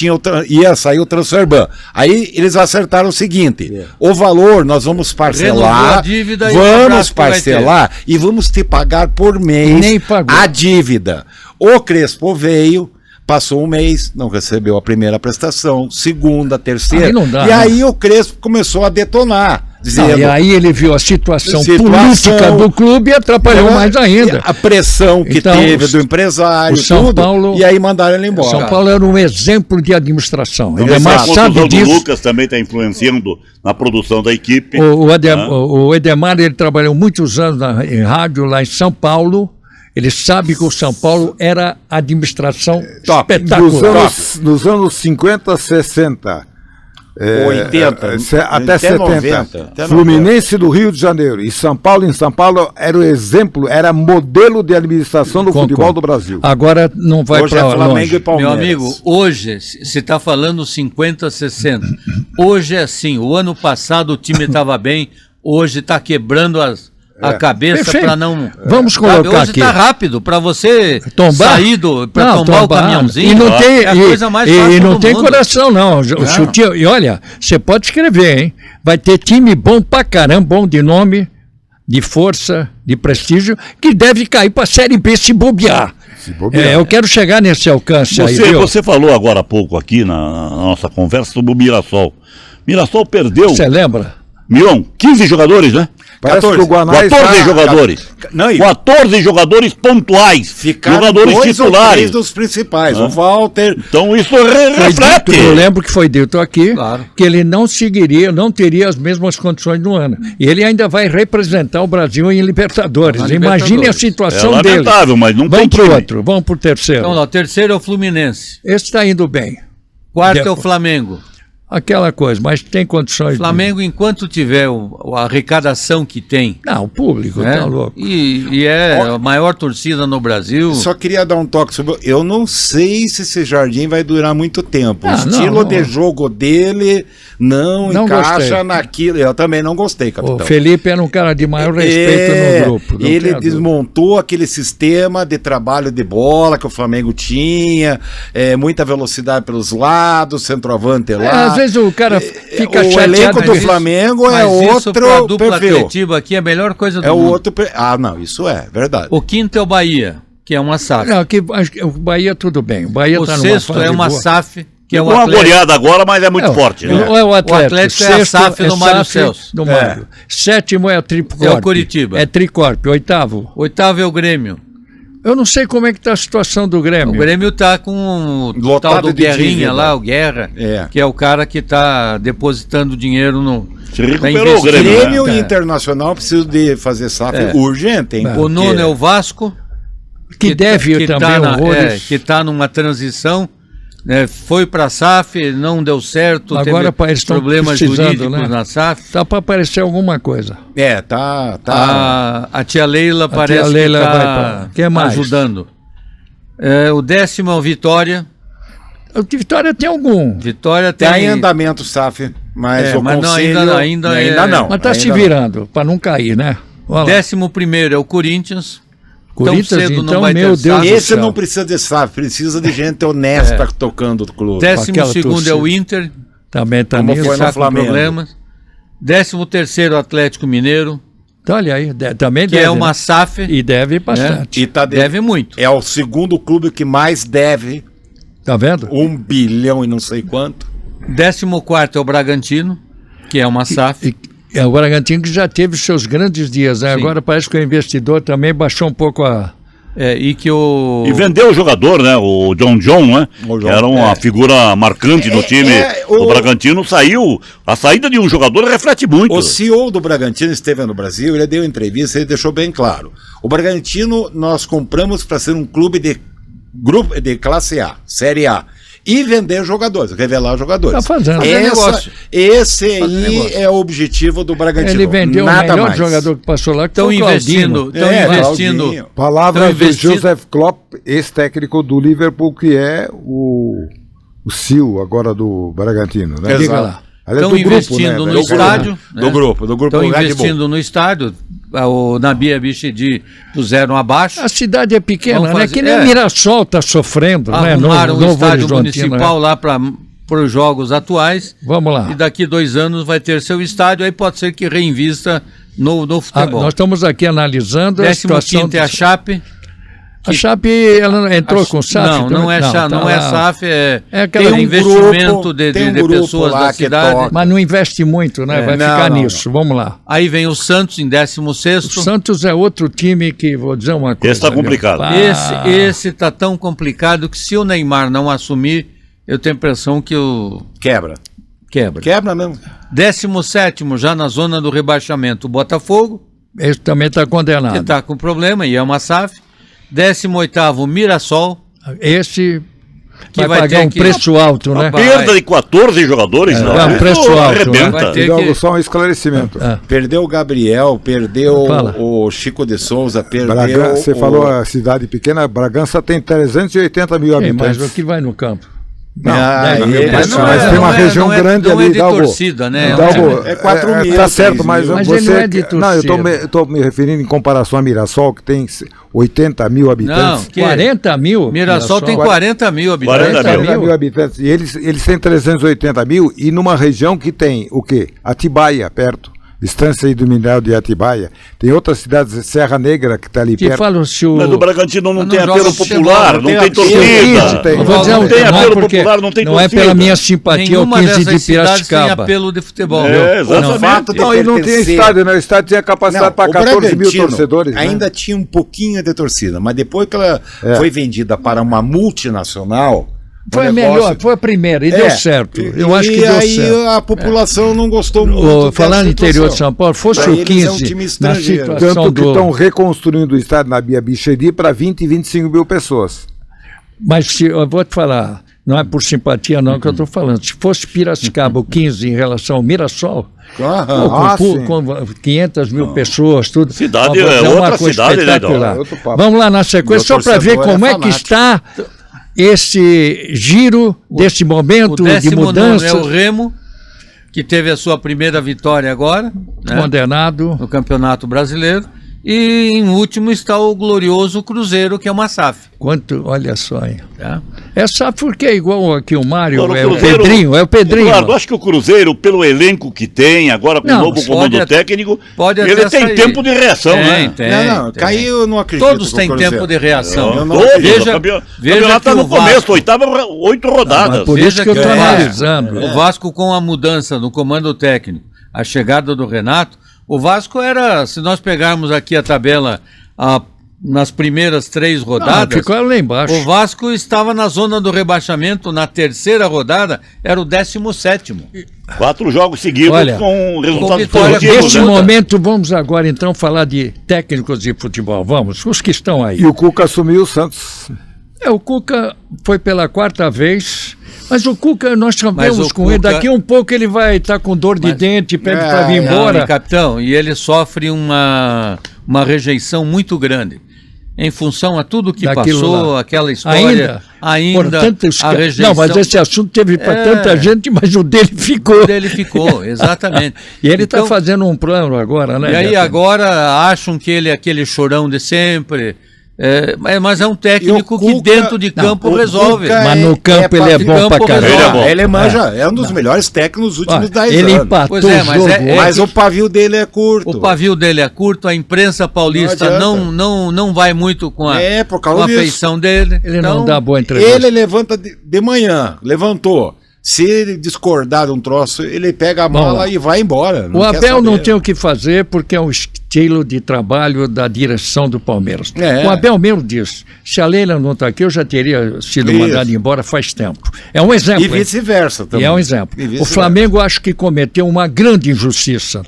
ia sair o transfer ban. Aí eles acertaram o seguinte, o valor nós vamos Renovou parcelar, a dívida e o vamos abraço que vai parcelar e vamos te pagar por mês Nem pagou. a dívida. O Crespo veio, passou um mês, não recebeu a primeira prestação, segunda, terceira, Aí não dá, e né? aí o Crespo começou a detonar. Dizendo, E aí ele viu a situação política do clube e atrapalhou mais ainda. A pressão que Então, teve do empresário, o São tudo, Paulo- e aí mandaram ele embora. São Paulo era um exemplo de administração. Então, Ele é essa mais construção sabe do disso. Lucas também está influenciando na produção da equipe. O Edemar, ele trabalhou muitos anos em rádio lá em São Paulo. Ele sabe que o São Paulo era administração espetacular. Nos anos 50, 60, 80, até até 70. 90, até Fluminense do Rio de Janeiro e São Paulo era o exemplo, era modelo de administração do Concordo. futebol do Brasil. Agora não vai Hoje é para Flamengo longe. e Palmeiras. Meu amigo, hoje, se está falando 50, 60, hoje é assim, o ano passado o time estava bem, hoje está quebrando a cabeça Perfeito. para não... Vamos colocar hoje aqui. está rápido, para você Tombar? sair para Não, tombar o tombar. caminhãozinho, E não tem, é a coisa mais fácil e não do tem mundo. coração, não. E olha, você pode escrever, hein? Vai ter time bom pra caramba, bom de nome, de força, de prestígio, que deve cair pra Série B se bobear. Eu quero chegar nesse alcance aí, viu? Você falou agora há pouco aqui na nossa conversa sobre o Mirassol. Mirassol perdeu, Você lembra? Milão, 15 jogadores, né? Parece 14. que o Guanais 14 jogadores. Não, e 14 jogadores pontuais. ficaram jogadores 2 ou 3 titulares. dos principais. O Walter... Então isso Foi reflete. dito, eu lembro que foi dito aqui Claro. que ele não teria as mesmas condições no ano. E ele ainda vai representar o Brasil em Libertadores. Na Imagine a Libertadores. situação É dele. lamentável, mas não tem Vamos pro time. outro, vamos pro terceiro. Então, lá, o terceiro é o Fluminense, Esse está indo bem. quarto é o Flamengo. Aquela coisa, mas tem condições. Flamengo, enquanto tiver a arrecadação que tem, Não, o público né? tá louco. E é a maior torcida no Brasil. Só queria dar um toque sobre... Eu não sei se esse Jardim vai durar muito tempo. O Ah, estilo não. de jogo dele não encaixa gostei. naquilo. Eu também não gostei, capitão. O Felipe era um cara de maior respeito no grupo. não Ele tem a dúvida. desmontou aquele sistema de trabalho de bola que o Flamengo tinha, muita velocidade pelos lados, centroavante lá. Às vezes o cara fica o chateado. elenco do mas isso- Flamengo é Mas isso pra outro dupla perfil. Atletiba aqui é a melhor coisa do É o mundo. outro. Ah, não, isso é verdade. O quinto é o Bahia, que é uma SAF. Não, acho que o Bahia tudo bem. O Bahia O está numa sexto fase é uma boa. SAF, que é o Uma Atlético. goleada agora, mas é muito forte, né? É o Atlético. O Atlético é a Sexto SAF do Mário SAF Celso. do Mário. Sétimo é a Tricorp. É o Coritiba. É Tricorp. Oitavo. Oitavo é o Grêmio. Eu não sei como é que está a situação do Grêmio. O Grêmio tá com o Lotado tal do de Guerrinha dívida. lá, o Guerra, que é o cara que tá depositando dinheiro no... Se recuperou tá o investindo. Grêmio, né? Grêmio e É. Internacional precisam de fazer SAF urgente, hein? O nono é o Vasco. que deve que também tá horrores. que está numa transição. né? Foi para a SAF, não deu certo, Agora teve eles estão problemas precisando, jurídicos né? na SAF. Tá para aparecer alguma coisa. A tia Leila parece tia Leila que vai está pra- que mais? ajudando. O 10º é o Vitória. O Vitória tem algum. Vitória Tá tem... em andamento, SAF, mas o mas não, conselho... ainda não. Mas tá ainda se não. virando, para não cair, né? Olha lá. 11º é o Corinthians. Corinthians, Tão cedo então, não vai meu ter Deus SAF. do Esse céu. não precisa de SAF, precisa de gente honesta tocando o clube. 12º é o Inter. Também tá Como nisso. foi no Está com Flamengo. problemas. 13º Atlético Mineiro, Então, olha aí, também que deve. é uma né? SAF. E deve bastante. E tá Deve muito. É o segundo clube que mais deve, Tá vendo? 1 bilhão e não sei quanto. 14º é o Bragantino, que é uma SAF. E o Bragantino que já teve seus grandes dias, né? Sim. Agora parece que o investidor também baixou um pouco a. E que o... E vendeu o jogador, né? O John, né? O Que John, era uma figura marcante no time. o- O Bragantino saiu. A saída de um jogador reflete muito. O CEO do Bragantino esteve no Brasil, ele deu entrevista e ele deixou bem claro. O Bragantino nós compramos para ser um clube de grupo de classe A, Série A. E vender jogadores, revelar jogadores. Tá fazendo. negócio. Esse aí negócio. é o objetivo do Bragantino. Ele vendeu Nada o melhor mais. jogador que passou lá, que Estão foi o investindo, Claudinho. Claudinho. Palavras Tão do investindo- Joseph Klopp, ex-técnico do Liverpool, que é o CEO agora do Bragantino, né? Exato. Diga lá. Aliás, Estão do grupo, investindo né, no velho? estádio. Do grupo Estão Red Bull. investindo no estádio. O Nabi Abichedi puseram abaixo. A cidade é pequena, Vamos né? fazer- Que nem é. o Mirassol está sofrendo, né? Arrumaram um Novo estádio Horizontino, municipal né? lá para os jogos atuais. Vamos lá. E daqui 2 anos vai ter seu estádio. Aí pode ser que reinvista no futebol. Nós estamos aqui analisando a situação. 15º é a Chape. A Chape, ela entrou com o SAF? Não, não é, tá não é lá. SAF, É tem aquela- um investimento grupo- de tem um grupo pessoas lá da que cidade. toca. Mas não investe muito, né? Vai Não, ficar não, nisso. Vamos lá. Aí vem o Santos em 16º. O Santos é outro time que, vou dizer uma coisa. Esse tá complicado. viu? Esse tá tão complicado que se o Neymar não assumir, eu tenho a impressão que o Quebra. quebra. Quebra mesmo. 17º, já na zona do rebaixamento, o Botafogo, Esse também está que condenado. está com problema e é uma SAF. 18º, Mirassol, Esse que vai vai pagar ter um que- preço alto, né? Vai. Perda de 14 jogadores, não. é um Isso preço alto, arrebenta. Vai ter Hidalgo, que- só um esclarecimento. Perdeu o Gabriel, perdeu Fala. o Chico de Souza, perdeu Você falou a cidade pequena, Bragança tem 380 mil Sim, mas habitantes. o que vai no campo? Ah, Não, ele- mas não tem uma não região não grande não ali, é de Hidalgo. torcida, né? Hidalgo, É 4 mil, tá 3 certo, mas, mil. Mas você... ele não é de Não, eu torcida. tô me referindo em comparação a Mirassol, que tem 80 mil habitantes. Não, que 40 mil? Mirassol tem 40 mil habitantes. 40 mil. 40 mil habitantes. E eles têm 380 mil e numa região que tem o quê? Atibaia, perto. Distância aí do mineral de Atibaia. Tem outras cidades, Serra Negra, que está ali Que perto. fala se o... Mas o Bragantino não Não tem joga apelo futebol, popular, não não tem tem apelo. torcida. Tem. Eu vou dizer Não um tem não, apelo porque popular, não tem não é torcida. pela minha simpatia o Nenhuma 15 dessas de cidades tem Piracicaba. apelo de futebol. É, viu? exatamente. O fato de Não, e não tinha pertencer- estádio, né? O estádio tinha capacidade para o 14 mil Bragantino torcedores. né? ainda tinha um pouquinho de torcida, mas depois que ela foi vendida para uma multinacional, Foi o melhor, negócio- foi a primeira e deu certo. Eu acho que e deu aí certo. a população não gostou muito. O, falando no interior de São Paulo, fosse Pra o eles 15 é um time na estrangeiro. situação Tanto que do... estão reconstruindo o estádio na Bia Bichedi para 20 e 25 mil pessoas. Mas se, eu vou te falar, não é por simpatia não que eu estou falando. Se fosse Piracicaba o 15 em relação ao Mirassol, pô, sim. com 500 mil pessoas, tudo. Cidade Ó, vou é dizer uma outra coisa cidade, né, espetacular. Dom? Outro papo. Vamos lá na sequência, Meu só para ver torcedor como é é que fanático. está esse giro desse O momento de 19º mudança. é o Remo, que teve a sua primeira vitória agora, né, Condenado. no Campeonato Brasileiro. E em último está o glorioso Cruzeiro, que é uma SAF. Quanto, olha só aí. Tá? É só porque é igual aqui o Mário, Agora, é o Cruzeiro- Pedrinho, é o Pedrinho. Eduardo, acho que o Cruzeiro, pelo elenco que tem, agora com Não, o novo comando pode até- técnico, pode ele até tem sair. tempo de reação, né? Tem, Não, tem. caiu, eu não acredito. Todos com o têm Cruzeiro. tempo de reação. Eu não Todos, acredito. Veja- o campeonato veja tá que no o começo, Vasco- 8 rodadas. Mas por Veja isso que eu que estou o Vasco- analisando. O Vasco, com a mudança no comando técnico, a chegada do Renato, o Vasco era, se nós pegarmos aqui a tabela nas primeiras 3 Ah, rodadas, ficou lá embaixo. o Vasco estava na zona do rebaixamento, na terceira rodada, era o 17º. 4 jogos seguidos Olha, com resultados vitória, positivos. Neste né? momento, vamos agora então falar de técnicos de futebol. Vamos, os que estão aí. E o Cuca assumiu o Santos. O Cuca foi pela 4ª vez, mas o Cuca, nós Mas sabemos o com ele, Cuca- daqui um pouco ele vai estar com dor de dente, pede para vir Não, embora. e, capitão, e ele sofre uma rejeição muito grande. Em função a tudo que Daquilo passou, lá. aquela história, Portanto, a rejeição. Não, mas esse assunto teve para tanta gente, mas o dele ficou. dele ficou, exatamente. E ele está Então, fazendo um plano agora, né? E aí Beto? agora acham que ele é aquele chorão de sempre. Mas é um técnico que Cuca- dentro de campo o resolve. Cuca Mas no campo ele é de bom campo pra caramba. resolve. Ele é bom. Ele manja, é um dos melhores técnicos dos últimos 10 Ele anos. empatou Pois é, o mas jogo. Mas o pavio dele é curto. O pavio dele é curto, a imprensa paulista Não não vai muito com a, por causa com a disso. feição dele. Ele Então, não dá boa entrevista. Ele levanta de manhã, levantou. Se ele discordar de um troço, ele pega a mala lá. e vai embora. O quer Abel não saber. tem o que fazer porque é um estilo de trabalho da direção do Palmeiras. É. O Abel mesmo diz, se a Leila não está aqui, eu já teria sido Isso. mandado embora faz tempo. É um exemplo. E hein? vice-versa E também. é um exemplo. E O vice-versa. Flamengo acho que cometeu uma grande injustiça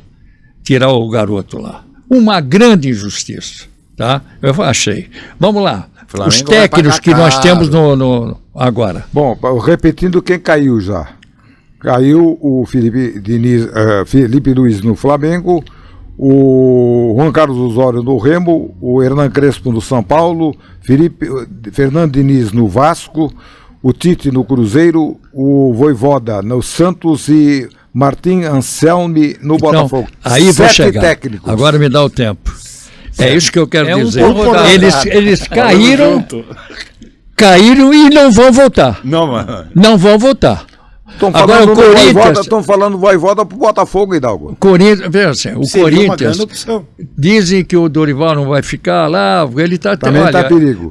tirar o garoto lá. Uma grande injustiça. Tá? Eu achei. Vamos lá. Flamengo Os vai técnicos pagar que nós caro. temos agora. Bom, repetindo quem caiu já. Caiu o Felipe Luiz no Flamengo, o Juan Carlos Osório no Remo, o Hernan Crespo no São Paulo, Fernando Diniz no Vasco, o Tite no Cruzeiro, o Vojvoda no Santos e Martim Anselmi no Botafogo. Aí vou 7 chegar. técnicos. Por me dá o tempo. É isso que eu quero É um dizer. por rodada. Eles caíram e não vão voltar. Não, mano. Não vão voltar. Estão Agora falando o Corinthians- Estão falando Vojvoda pro Botafogo, Hidalgo. Corinthians, veja assim, o Seria uma Corinthians, grande opção. dizem que o Dorival não vai ficar lá, ele está Também está perigo.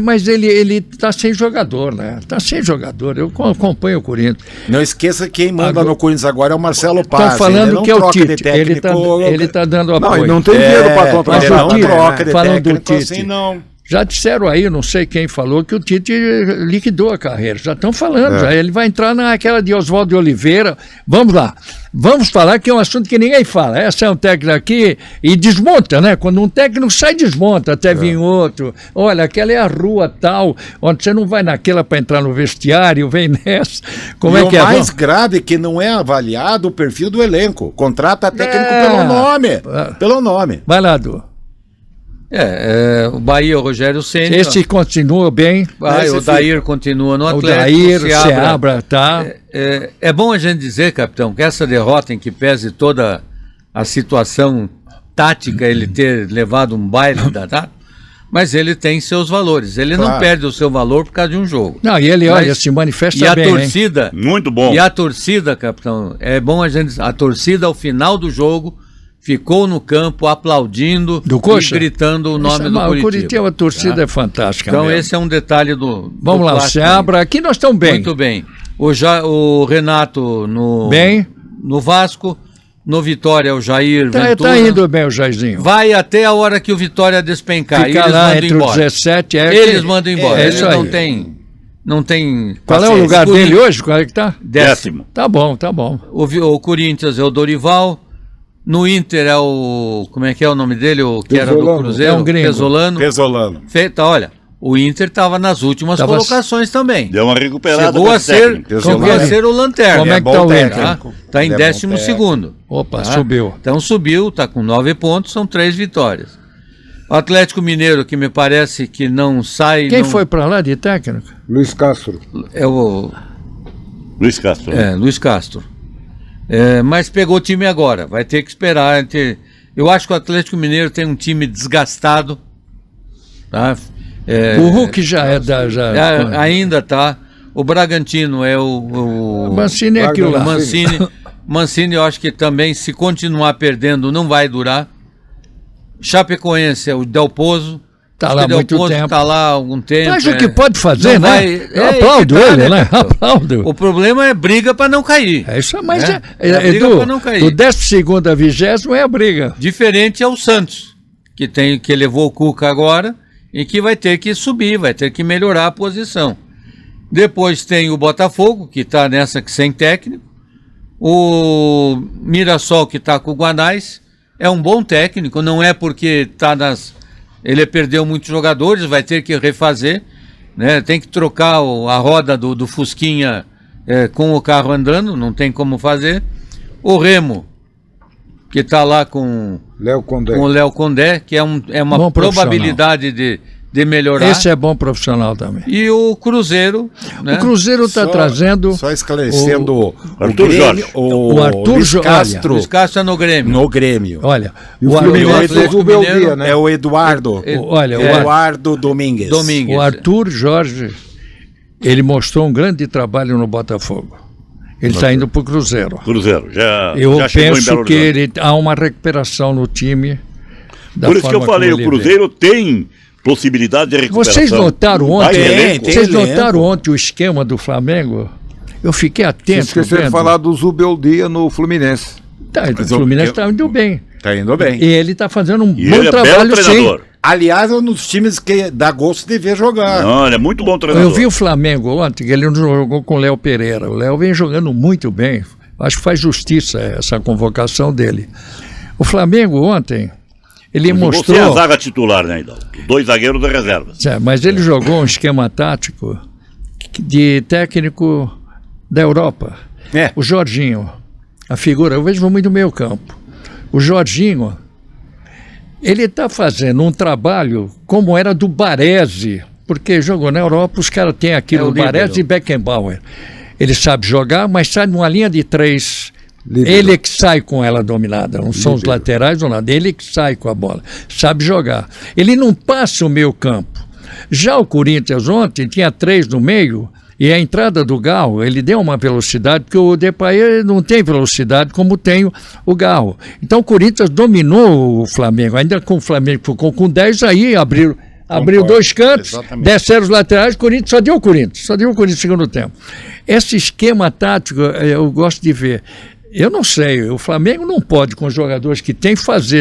mas ele está sem jogador, né? Está sem jogador. Eu acompanho o Corinthians. Não esqueça que quem manda Agora- no Corinthians agora é o Marcelo Estão Paz. falando ele não que é o troca de Tite. técnico. Ele tá dando Não, apoio. e não tem dinheiro para Ele contratar. não o Tite, troca de falando do técnico Tite. assim, não. Já disseram aí, não sei quem falou, que o Tite liquidou a carreira. Já estão falando, já. Ele vai entrar naquela de Oswaldo de Oliveira. Vamos lá. Vamos falar que é um assunto que ninguém fala. Essa é um técnico aqui e desmonta, né? Quando um técnico sai, desmonta até vir outro. Olha, aquela é a rua tal, onde você não vai naquela para entrar no vestiário, vem nessa. Como E é que é? o mais grave é que não é avaliado o perfil do elenco. Contrata técnico É. pelo nome. Pelo nome. Vai lá, Du. o Bahia, o Rogério Ceni. Esse continua bem. O Dair continua no O Atlético. Dair, Seabra. Seabra, tá? É bom a gente dizer, capitão, que essa derrota, em que pese toda a situação tática, ele ter levado um baile, mas ele tem seus valores. Ele não Claro. perde o seu valor por causa de um jogo. Não, e ele, Mas- olha, se manifesta E a bem, hein? torcida, Muito bom. e a torcida, capitão, é bom a gente. A torcida, ao final do jogo, ficou no campo aplaudindo Do Coxa? e gritando o nome do O Curitiba. Curitiba, a torcida é fantástica Então, mesmo. esse é um detalhe do. Vamos do lá, clássico. Seabra, aqui nós estamos bem. Muito bem. O Renato Bem. no Vasco, no Vitória o Jair Tá Ventura. indo bem o Jairzinho. Vai até a hora que o Vitória despencar. Fica eles lá mandam entre embora. os 17. Eles mandam embora. É Eles isso não aí. tem. Não tem. Qual é o paciência. lugar dele hoje? Qual é que tá? Décimo. Tá bom, tá bom. O Corinthians é o Dorival. No Inter é o. Como é que é o nome dele? O que era do Pesolano. Cruzeiro? É um gringo. Pesolano. Pesolano. Feita, olha. O Inter estava nas últimas Tava- colocações também. Deu uma recuperada Chegou com a esse ser, técnico. chegou a ser o Lanterna. Como é que bom tá o técnico. Inter? Está em Ele é bom 12º. Opa, Tá? subiu. Então subiu, está com 9 pontos, são 3 vitórias. O Atlético Mineiro, que me parece que não sai... Quem não- foi pra lá de técnico? Luiz Castro. É o Luiz Castro. Luiz Castro. Mas pegou o time agora, vai ter que esperar. Eu acho que o Atlético Mineiro tem um time desgastado. Tá? O Hulk já é da... Ainda tá. O Bragantino é o Mancini é aquilo lá. Mancini, eu acho que também, se continuar perdendo, não vai durar. Chapecoense é o Del Pozo. Tá Acho lá que o Del muito Pozo tempo. tá lá há algum tempo. Faz o que pode fazer, Não né? vai- Eu é, aplaudo que tá, ele, né, né? Capitão? Aplaudo. O problema é briga para não cair. É isso, mas É a briga Edu, pra não cair. do 12º a 20º é a briga. Diferente é o Santos, que levou o Cuca agora e que vai ter que subir, vai ter que melhorar a posição. Depois tem o Botafogo, que está nessa que sem técnico. O Mirassol, que está com o Guanais, é um bom técnico, não é porque está nas... Ele perdeu muitos jogadores, vai ter que refazer. né? Tem que trocar a roda do Fusquinha com o carro andando, não tem como fazer. O Remo, que está lá com o Léo Condé, que é uma Bom probabilidade de melhorar. Esse é bom profissional também. E o Cruzeiro, né? O Cruzeiro está trazendo... Só esclecendo o Arthur Grêmio, Jorge. O Arthur Luiz Jorge. Castro Luiz Castro no Grêmio. no Grêmio. Olha, E o o Fluminense Atlético fez o Beldia, Mineiro né? É o Eduardo. Olha, Eduardo Domingues. Domingues. o Arthur Jorge, ele mostrou um grande trabalho no Botafogo. Ele está indo para o Cruzeiro. Cruzeiro, Eu já chegou em Belo penso que Horizonte. há uma recuperação no time. Por isso que eu forma falei, como o ele Cruzeiro tem possibilidade de recuperação. Vocês notaram ontem? tem Vocês elenco. notaram ontem o esquema do Flamengo? Eu fiquei atento. Esqueceram de vendo. falar do Zubeldia no Fluminense. Tá, o Mas Fluminense eu- está indo bem. Tá indo bem. E ele está fazendo um E bom ele é belo trabalho, sim. treinador. Aliás, é um dos times que dá gosto de ver jogar. Não, ele é muito bom treinador. Eu vi o Flamengo ontem, que ele não jogou com o Léo Pereira. O Léo vem jogando muito bem. Acho que faz justiça essa convocação dele. O Flamengo ontem, ele Jogou mostrou... sem a zaga titular, né, Hidalgo? 2 zagueiros de reserva. Mas ele jogou um esquema tático de técnico da Europa. É. O Jorginho, a figura, eu vejo muito no meio campo. O Jorginho, ele está fazendo um trabalho como era do Baresi, porque jogou na Europa, os caras têm aquilo, É o Baresi líbero. e Beckenbauer. Ele sabe jogar, mas sai numa linha de 3. Líbero. Ele é que sai com ela dominada, não são os laterais ou nada, ele que sai com a bola, sabe jogar. Ele não passa o meio campo. Já o Corinthians ontem tinha 3 no meio, e a entrada do Garro, ele deu uma velocidade, porque o Depay não tem velocidade como tem o Garro. Então o Corinthians dominou o Flamengo, ainda com o Flamengo ficou com 10, aí abriu 2 cantos, exatamente. desceram os laterais, Corinthians só deu o Corinthians no segundo tempo. Esse esquema tático eu gosto de ver. Eu não sei, o Flamengo não pode, com os jogadores que tem,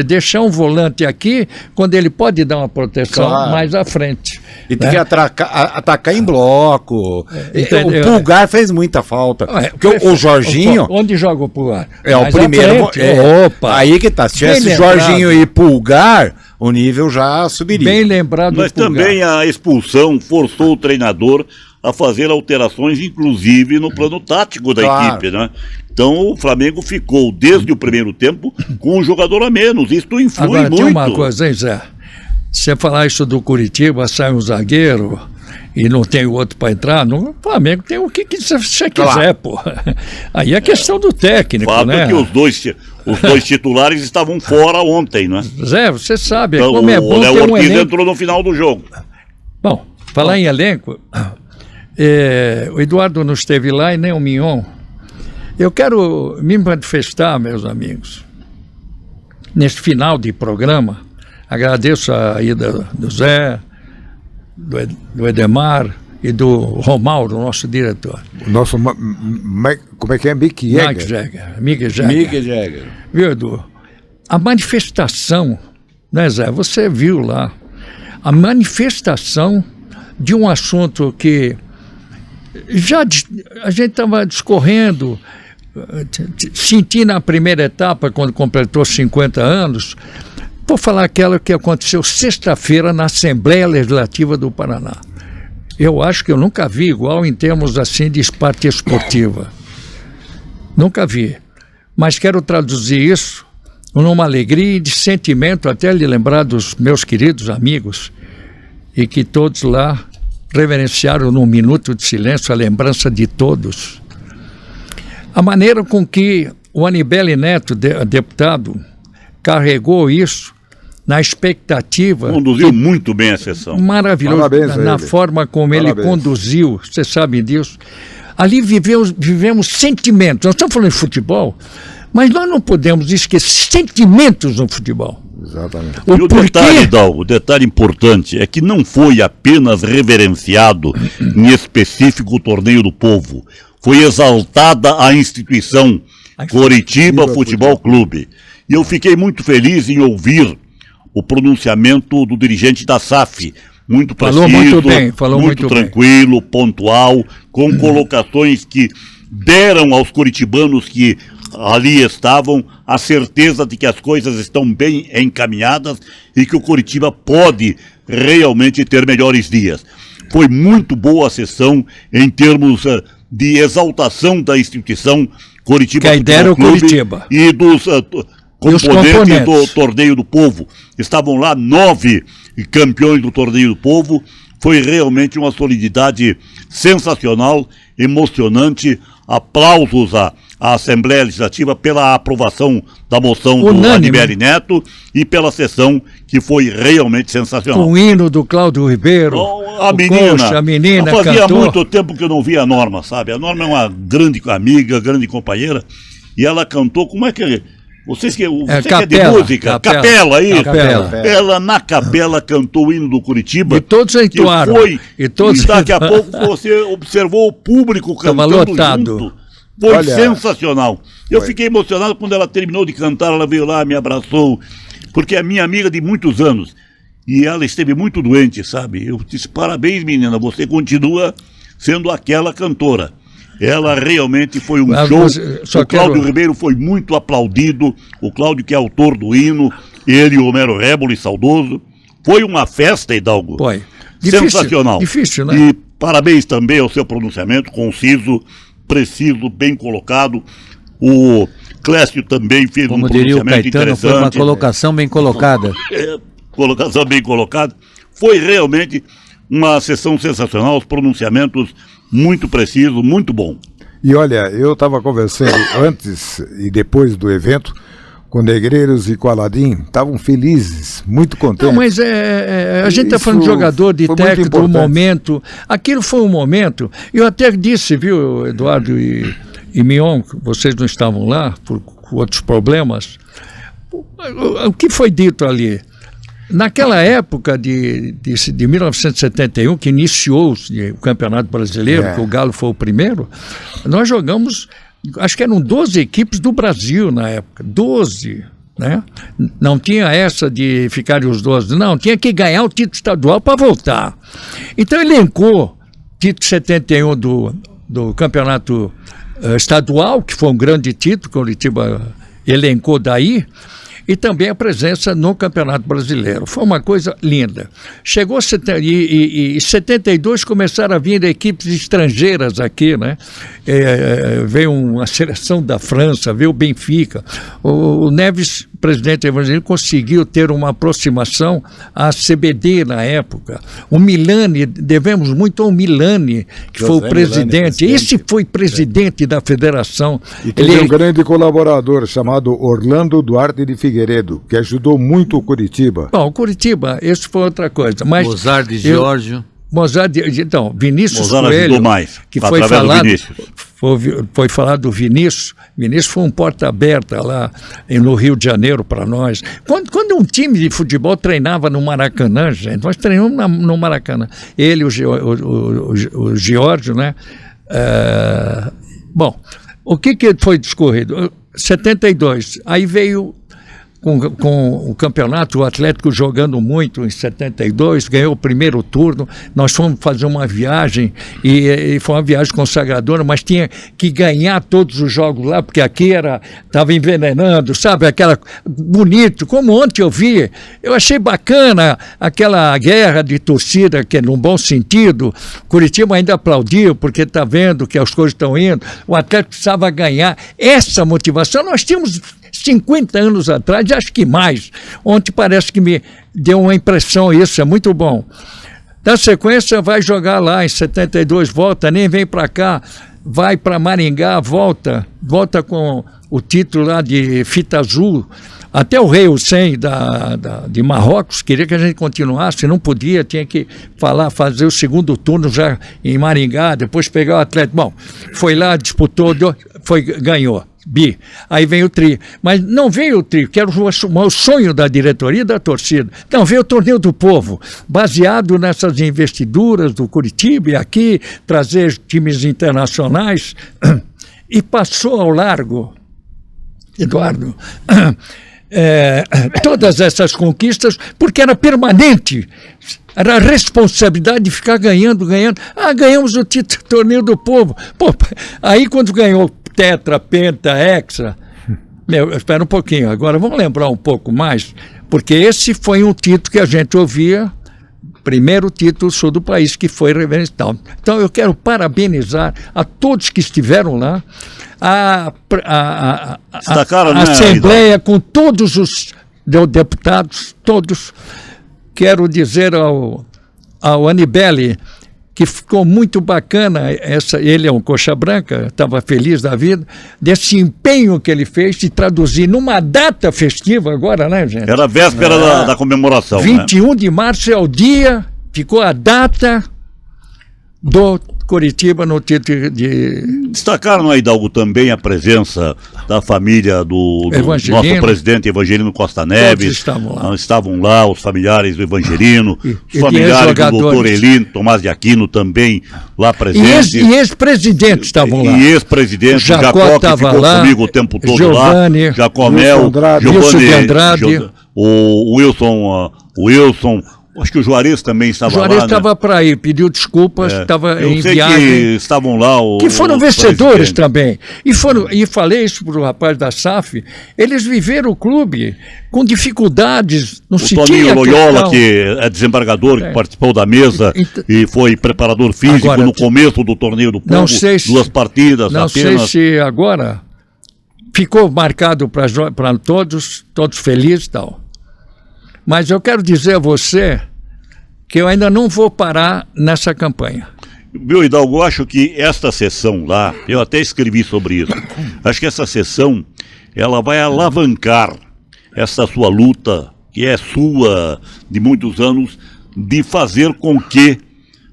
deixar um volante aqui, quando ele pode dar uma proteção Claro. mais à frente. E tem né? que atacar em bloco. entendeu? O Pulgar fez muita falta. Porque o Jorginho Onde joga o Pulgar? é o Mais à primeiro. frente. Opa! Aí que tá. Se Bem tivesse lembrado. Jorginho e Pulgar, o nível já subiria. Bem lembrado Mas do Pulgar. também a expulsão forçou o treinador a fazer alterações, inclusive no plano tático da Claro. equipe, né? Então o Flamengo ficou, desde o primeiro tempo, com um jogador a menos. Isso influi Agora, muito. tem uma coisa, hein, Zé? Você falar isso do Curitiba, sai um zagueiro e não tem o outro para entrar, no Flamengo tem o que você quiser, pô. Aí é questão do técnico, Fato né? é que os dois titulares estavam fora ontem, né? Zé, você sabe Então, como é o bom Léo ter um Ortiz elenco. entrou no final do jogo. Bom, falar em elenco, o Eduardo não esteve lá e nem o Mignon. Eu quero me manifestar, meus amigos, neste final de programa. Agradeço a ida do Zé, do Edemar e do Romauro, nosso diretor. O nosso, como é que é? Mick Mike Jagger. Jagger. Mick Jagger. Viu, Edu? A manifestação, né, Zé? Você viu lá. A manifestação de um assunto que a gente estava discorrendo, senti na primeira etapa, quando completou 50 anos, vou falar aquela que aconteceu sexta-feira na Assembleia Legislativa do Paraná. Eu acho que eu nunca vi igual em termos assim de parte esportiva. Nunca vi. Mas quero traduzir isso numa alegria e de sentimento, até de lembrar dos meus queridos amigos, e que todos lá reverenciaram num minuto de silêncio a lembrança de todos. A maneira com que o Anibele Neto, deputado, carregou isso na expectativa. Conduziu muito bem a sessão. Maravilhoso. Parabéns a na ele. forma como ele Parabéns. conduziu, você sabe disso. Ali vivemos sentimentos. Nós estamos falando de futebol, mas nós não podemos esquecer sentimentos no futebol. Exatamente. E o detalhe, Hidalgo, o detalhe importante é que não foi apenas reverenciado em específico o Torneio do Povo. Foi exaltada a instituição Coritiba Futebol Clube. E eu fiquei muito feliz em ouvir o pronunciamento do dirigente da SAF. Muito preciso, Falou muito bem, falou muito bem. tranquilo, pontual, com colocações que deram aos coritibanos que ali estavam a certeza de que as coisas estão bem encaminhadas e que o Coritiba pode realmente ter melhores dias. foi muito boa a sessão em termos de exaltação da instituição Coritiba Que a ideia era o Futebol Clube Coritiba. e dos componentes componentes. do Torneio do Povo. Estavam lá 9 campeões do Torneio do Povo. Foi realmente uma solididade sensacional, emocionante. Aplausos à Assembleia Legislativa pela aprovação da moção do Unânime. Adiberi Neto e pela sessão que foi realmente sensacional. Com o hino do Cláudio Ribeiro. A o menina, Coxa, a menina fazia cantou. muito tempo que eu não via a Norma, sabe? A Norma é uma grande amiga, grande companheira, e ela cantou, como é que... Você que é de Capela, música, Capela, capela aí. Capela. Ela na capela cantou o hino do Curitiba. E todos entoaram. E todos daqui a pouco você observou o público Tava cantando lotado. junto. Foi Olha, sensacional. Eu fiquei emocionado quando ela terminou de cantar, ela veio lá, me abraçou, porque é minha amiga de muitos anos. E ela esteve muito doente, sabe? Eu disse, parabéns, menina, você continua sendo aquela cantora. Ela realmente foi um show. O Cláudio Ribeiro foi muito aplaudido. O Cláudio, que é autor do hino, ele e o Homero Reboli, saudoso. Foi uma festa, Hidalgo. Foi. Sensacional. Difícil, né? E parabéns também ao seu pronunciamento, conciso, preciso, bem colocado. O Clécio também fez Como um diria o pronunciamento Caetano, foi uma interessante. colocação bem colocada. Colocação bem colocada. Foi realmente uma sessão sensacional, os pronunciamentos muito precisos, muito bom. E olha, eu estava conversando antes e depois do evento com Negreiros e com Aladim, estavam felizes, muito contentes. Não, mas a gente está Isso falando de jogador, de foi muito técnico, do importante. momento. Aquilo foi um momento. Eu até disse, viu, Eduardo e Mion, vocês não estavam lá por outros problemas. O que foi dito ali? Naquela época de 1971, que iniciou o Campeonato Brasileiro, que o Galo foi o primeiro, nós jogamos, acho que eram 12 equipes do Brasil na época, 12, né? Não tinha essa de ficarem os 12, não, tinha que ganhar o título estadual para voltar. Então elencou título 71 do Campeonato Estadual, que foi um grande título, que o Curitiba elencou daí, e também a presença no Campeonato Brasileiro. Foi uma coisa linda. Chegou em 72 começaram a vir equipes estrangeiras aqui, né? Veio uma seleção da França, veio o Benfica. O Neves, presidente evangélico, conseguiu ter uma aproximação à CBD na época. O Milani, devemos muito ao Milani, que foi o presidente. Esse foi presidente da federação. E teve um grande colaborador chamado Orlando Duarte de Figueiredo, que ajudou muito o Curitiba. Bom, o Curitiba, isso foi outra coisa. Mas Mozart de Giorgio. Então, Vinícius Mozart Coelho, mais, que foi através do falado, Vinícius. foi falado do Vinícius. Vinícius foi um porta aberta lá no Rio de Janeiro para nós. Quando um time de futebol treinava no Maracanã, gente, nós treinamos no Maracanã. Ele, o Giorgio, né? Bom, o que foi discorrido? 72, aí veio com o campeonato, o Atlético jogando muito em 72, ganhou o primeiro turno, nós fomos fazer uma viagem, e foi uma viagem consagradora, mas tinha que ganhar todos os jogos lá, porque aqui estava envenenando, sabe, aquela, bonito, como ontem eu achei bacana aquela guerra de torcida, que num bom sentido, Curitiba ainda aplaudiu, porque está vendo que as coisas estão indo, o Atlético precisava ganhar, essa motivação nós tínhamos 50 anos atrás, acho que mais. Ontem parece que me deu uma impressão isso, é muito bom. Na sequência, vai jogar lá em 72, volta, nem vem para cá, vai para Maringá, volta com o título lá de fita azul. Até o rei Hussein de Marrocos queria que a gente continuasse, não podia, tinha que fazer o segundo turno já em Maringá, depois pegar o Atlético. Bom, foi lá, disputou, ganhou. Aí vem o tri, mas não veio o tri, que era o sonho da diretoria e da torcida. Não, veio o Torneio do Povo, baseado nessas investiduras do Curitiba e aqui, trazer times internacionais, e passou ao largo, Eduardo, todas essas conquistas, porque era permanente, era a responsabilidade de ficar ganhando. Ganhamos o Torneio do Povo. Pô, aí quando ganhou Tetra, Penta, Hexa, espera um pouquinho, agora vamos lembrar um pouco mais, porque esse foi um título que a gente ouvia primeiro título sul do país, que foi Reverental. Então eu quero parabenizar a todos que estiveram lá, a Destacaram, né, Assembleia com todos os deputados, todos. Quero dizer ao Anibele que ficou muito bacana, ele é um coxa branca, estava feliz da vida, desse empenho que ele fez de traduzir numa data festiva agora, né, gente? Era a véspera da comemoração. 21 de março é o dia, ficou a data do Coritiba no título de... Destacaram, Hidalgo, também a presença da família do nosso presidente Evangelino Costa Neves. Estavam lá os familiares do Evangelino, os familiares do doutor Elino, Tomás de Aquino também lá presentes. E ex-presidentes estavam lá. E ex-presidente, Jacó, que ficou comigo o tempo todo Giovani, lá. Jacomel, Wilson de Andrade. O Wilson... Acho que o Juarez também estava lá. O Juarez estava para ir, pediu desculpas, estava em sei viagem. Que estavam lá que foram vencedores também. E falei isso para o rapaz da SAF, eles viveram o clube com dificuldades. Não se Toninho Loyola, que é desembargador, que participou da mesa e foi preparador físico agora, no começo do torneio do Povo, duas partidas não apenas. Sei se agora ficou marcado para todos felizes e tal. Mas eu quero dizer a você que eu ainda não vou parar nessa campanha. Meu Hidalgo, eu acho que esta sessão lá, eu até escrevi sobre isso, acho que essa sessão, ela vai alavancar essa sua luta, que é sua de muitos anos, de fazer com que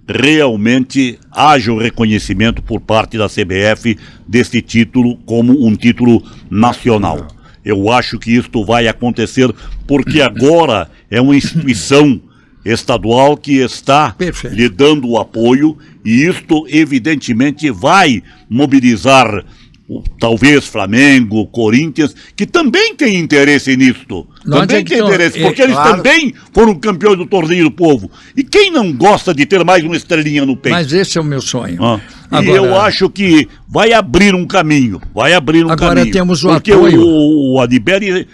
realmente haja o reconhecimento por parte da CBF desse título como um título nacional. Eu acho que isto vai acontecer porque agora é uma instituição estadual que está lhe dando o apoio e isto evidentemente vai mobilizar talvez Flamengo, Corinthians, que também tem interesse nisto. Também tem interesse, porque eles também foram campeões do Torneio do Povo. E quem não gosta de ter mais uma estrelinha no peito? Mas esse é o meu sonho. Agora, e eu acho que vai abrir um caminho. Agora temos o porque apoio. O Adiberi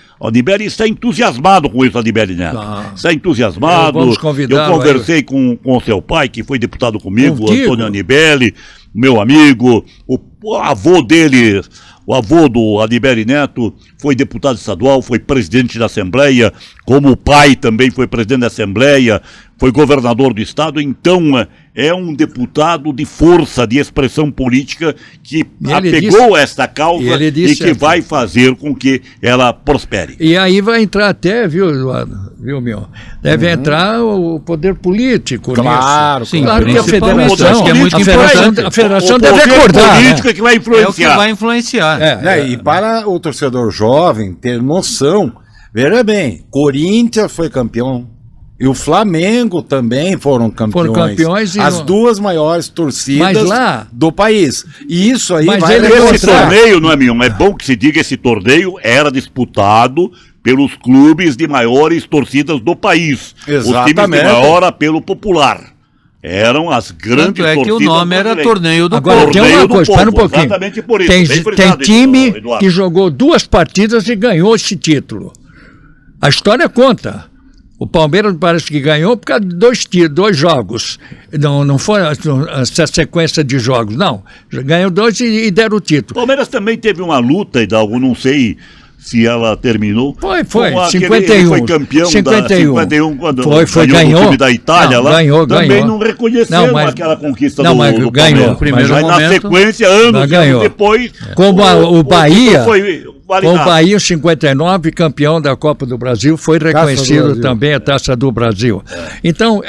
está entusiasmado com isso, Adiberi Neto. Está entusiasmado. Vamos convidá-lo. Eu conversei com seu pai, que foi deputado comigo, o Antônio Anibeli, meu amigo, o avô dele, o avô do Adiberi Neto, foi deputado estadual, foi presidente da Assembleia, como o pai também foi presidente da Assembleia, foi governador do estado, então é um deputado de força, de expressão política que apegou esta causa e que vai fazer com que ela prospere. E aí vai entrar até, viu, Eduardo? Viu, meu? Deve entrar o poder político. Claro, sim, claro que a federação o deve acordar. O político é que vai influenciar. É o que vai influenciar. E para o torcedor jovem ter noção, veja bem, Corinthians foi campeão. E o Flamengo também foram campeões. As duas maiores torcidas do país. E isso aí vai esse torneio, não é, Mion? É bom que se diga, esse torneio era disputado pelos clubes de maiores torcidas do país. Exatamente. Os times de maior apelo popular. Eram as grandes torcidas. Que o nome era Torneio do Povo. Agora tem uma coisa, para um pouquinho. Exatamente por isso. Tem time que jogou 2 partidas e ganhou esse título. A história conta. O Palmeiras parece que ganhou por causa de 2 jogos. Não foi essa sequência de jogos, não. Ganhou 2 e deram o título. O Palmeiras também teve uma luta, Hidalgo, não sei se ela terminou. Foi. 51. Ele foi campeão 51 quando ganhou o time da Itália lá. Ganhou. Também não reconheceram aquela conquista do ganhou. Palmeiras. Mas na sequência, anos depois... Como o Bahia... Com o Bahia, 59, campeão da Copa do Brasil, foi reconhecido também a Taça do Brasil. Então,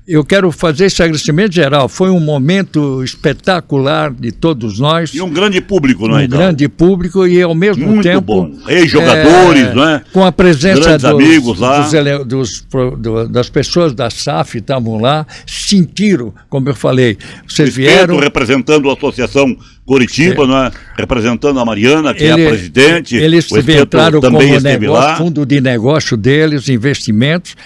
eu quero fazer esse agradecimento geral. Foi um momento espetacular de todos nós. E um grande público, não é? Um grande público e, ao mesmo muito tempo... Muito bom. Ex-jogadores, não é? Com a presença amigos lá. das pessoas da SAF, estavam lá, sentiram, como eu falei. Vocês vieram... representando a Associação Coritiba, não é? Representando a Mariana, que é a presidente. Eles entraram como fundo de negócio deles, investimentos,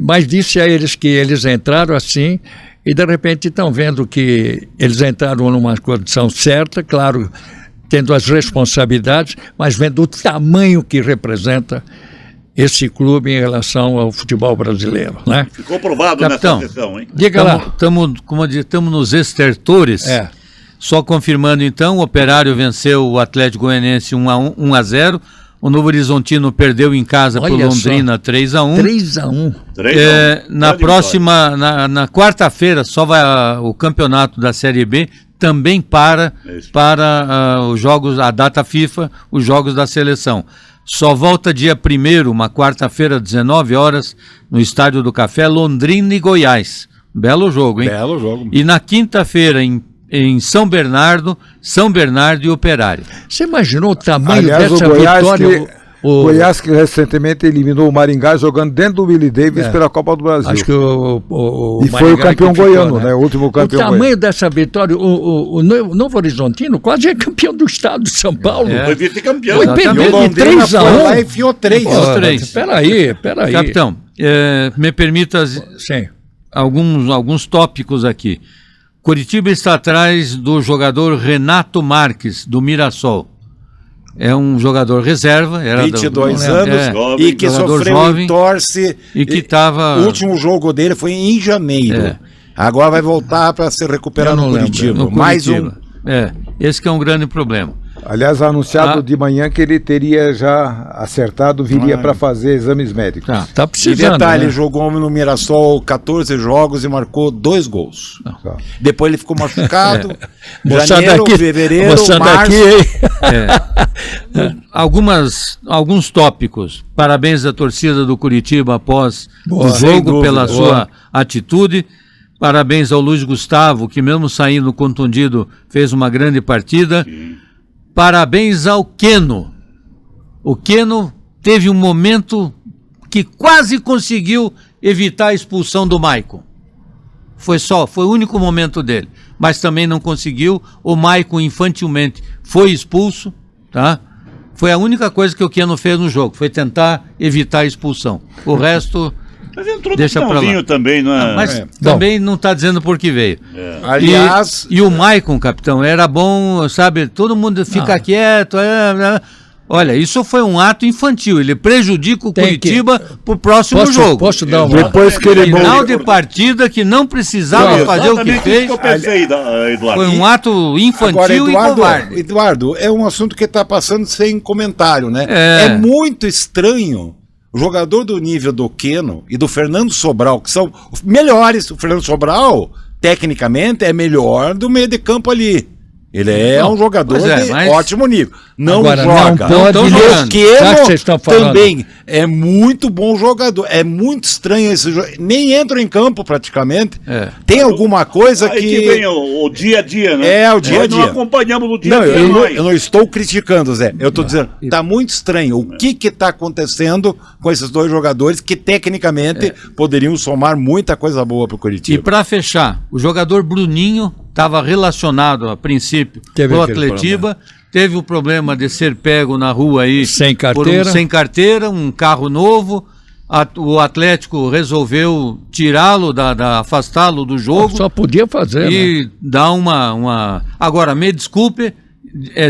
mas disse a eles que eles entraram assim e de repente estão vendo que eles entraram numa condição certa, claro, tendo as responsabilidades, mas vendo o tamanho que representa esse clube em relação ao futebol brasileiro, né? Ficou provado Capitão, nessa sessão, hein? Diga lá. Estamos nos estertores. Só confirmando então, o Operário venceu o Atlético Goianiense 1-0. O Novo Horizontino perdeu em casa por Olha Londrina 3-1. 3-1. Na próxima, na quarta-feira, só vai o campeonato da Série B, também para os jogos, a data FIFA, os jogos da seleção. Só volta dia 1º, uma quarta-feira, 19 horas, no Estádio do Café, Londrina e Goiás. Belo jogo, hein? Belo jogo. E na quinta-feira, em São Bernardo e Operário. Você imaginou o tamanho Aliás, dessa o Goiás vitória? O Goiás que recentemente eliminou o Maringá jogando dentro do Willie Davis pela Copa do Brasil. Acho que o E foi o Maringá campeão que ficou, goiano, né? O último campeão O tamanho goiano. dessa vitória, o Novo Horizontino quase é campeão do estado de São Paulo. Foi vice-campeão. Foi Exatamente. perdeu de Londrina foi 3-1. lá e enfiou 3. Pô, três. Peraí. Capitão, me permita Sim. alguns tópicos aqui. Curitiba está atrás do jogador Renato Marques, do Mirassol. É um jogador reserva. Era 22 do, anos Jovem, e que jogador sofreu jovem, entorse. e que estava... O último jogo dele foi em janeiro. Agora vai voltar para se recuperar Eu no não lembro. Curitiba. no Mais um. Curitiba. Esse que é um grande problema. Aliás, anunciado de manhã que ele teria já acertado, viria para fazer exames médicos. Tá E precisando. detalhe, né? jogou no Mirassol 14 jogos e marcou 2 gols. Tá. Depois ele ficou machucado. Moçada Janeiro, aqui, fevereiro, moçada março. aqui, hein? Alguns tópicos. Parabéns à torcida do Curitiba após o Sem jogo dúvida. pela sua atitude. Parabéns ao Luiz Gustavo, que mesmo saindo contundido, fez uma grande partida. Parabéns ao Queno. O Queno teve um momento que quase conseguiu evitar a expulsão do Maicon. Foi o único momento dele. Mas também não conseguiu. O Maicon infantilmente foi expulso, tá? Foi a única coisa que o Queno fez no jogo, foi tentar evitar a expulsão. O resto... Mas entrou Deixa no pra lá. finalzinho também, não é? Mas também não está dizendo por que veio. Aliás, E o Maicon, capitão, era bom, sabe? Todo mundo fica quieto. Olha, isso foi um ato infantil. Ele prejudica o Tem Curitiba pro próximo jogo. Posso dar uma... Depois que ele Final de partida que não precisava fazer o que Exatamente isso fez. que eu pensei, Eduardo. Foi um ato infantil e covarde. Eduardo, é um assunto que está passando sem comentário, né? É. É muito estranho o jogador do nível do Queno e do Fernando Sobral, que são melhores. O Fernando Sobral, tecnicamente, é melhor do meio de campo ali. Ele é um jogador Pois é, de mas- ótimo nível. Não Agora, joga. não pode tão E jogando. o Já que Queno vocês estão falando. também é muito bom jogador. É muito estranho esse jogo. Nem entra em campo praticamente. É. Tem alguma coisa Aí que vem o dia a dia, né? É, o dia a Nós dia. não acompanhamos no dia Não, a dia. eu não estou criticando, Zé. Eu estou dizendo, tá muito estranho. O que está acontecendo com esses dois jogadores que, tecnicamente, poderiam somar muita coisa boa para o E Curitiba? para fechar, o jogador Bruninho estava relacionado a princípio Teve com o aquele Atletiba, teve o problema de ser pego na rua aí Sem por carteira. sem carteira, um carro novo. O Atlético resolveu tirá-lo, afastá-lo do jogo Só podia fazer, né? e dar uma... Agora, me desculpe,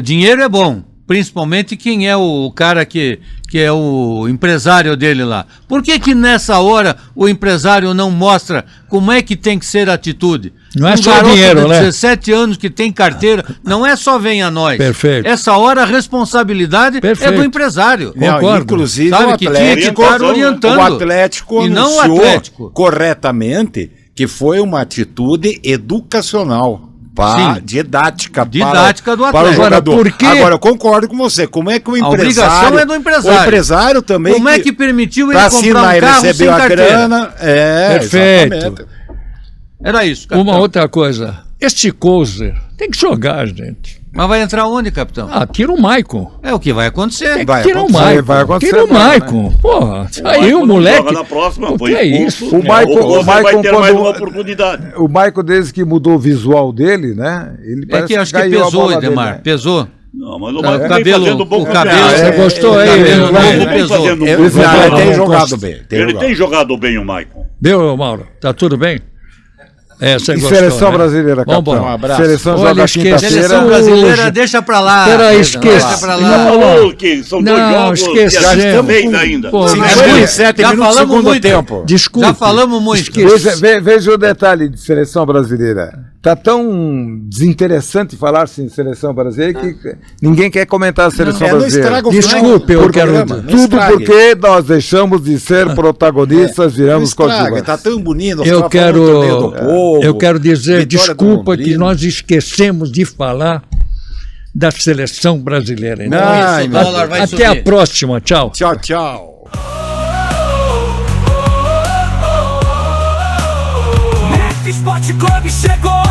dinheiro é bom, principalmente quem é o cara que é o empresário dele lá. Por que nessa hora o empresário não mostra como é que tem que ser a atitude? Não é só garoto dinheiro, de né? 17 anos que tem carteira, não é só vem a nós. Perfeito. Essa hora a responsabilidade é Perfeito. do empresário. Não, concordo. inclusive Sabe o que tinha que Atlético, estar orientando. o Atlético E não o anunciou Atlético. corretamente que foi uma atitude educacional. Sim. Didática Didática do para o Atlético. jogador. Agora, por quê? Agora, eu concordo com você. Como é que o empresário... obrigação é do empresário. O empresário também... Como é que permitiu ele para comprar assinar, um ele carro sem recebeu a carteira? grana... Perfeito. exatamente. Era isso, capitão. Uma outra coisa. Este Cozer tem que jogar, gente. Mas vai entrar onde, capitão? Tira o Maicon. É o que vai acontecer. Vai Tira o acontecer, Maicon. vai acontecer Tira o agora, Maicon. Porra, aí Maicon o não moleque. joga na próxima, O foi que é expulso. isso? O Maicon- Cozer o Maicon, vai ter mais quando- uma oportunidade. O Maicon, desde que mudou o visual dele, né? Ele É que acho que ganhou a pesou, bola dele, Edemar. né? Pesou. Não, mas o O Maicon vem cabelo- fazendo bom o campeonato. cabelo- Você gostou aí? cabelo Vai. novo Vem pesou. fazendo um Ele bom tem campeonato. jogado bem. Ele tem jogado bem o Maicon. Deu, Mauro? Tá tudo bem? Essa é E gostosa, seleção né? brasileira, capitão. Vambora. Um abraço. Seleção Olha, joga esqueci. quinta-feira. Seleção Hoje. brasileira, deixa pra lá. Peraí, Deixa esqueci. pra Já lá. falou que são dois Não, jogos esquecemos. já fez ainda. Pô, 57 Já minutos do falamos segundo muito. tempo. Desculpe. Já falamos muito. Veja o detalhe de seleção brasileira. Tá tão desinteressante falar-se em seleção brasileira que ninguém quer comentar a seleção Não brasileira. estraga o Desculpe, eu quero programa, não Tudo estrague. porque nós deixamos de ser protagonistas, Não viramos estraga, coadjuvantes. tá tão bonito. nós Eu tava falando do torneio do quero, povo, eu quero dizer, vitória do desculpa que Londrina. nós esquecemos de falar da seleção brasileira. Então, Ai, o meu dólar vai até a subir. próxima, tchau. Tchau, tchau. Net Sport Clube chegou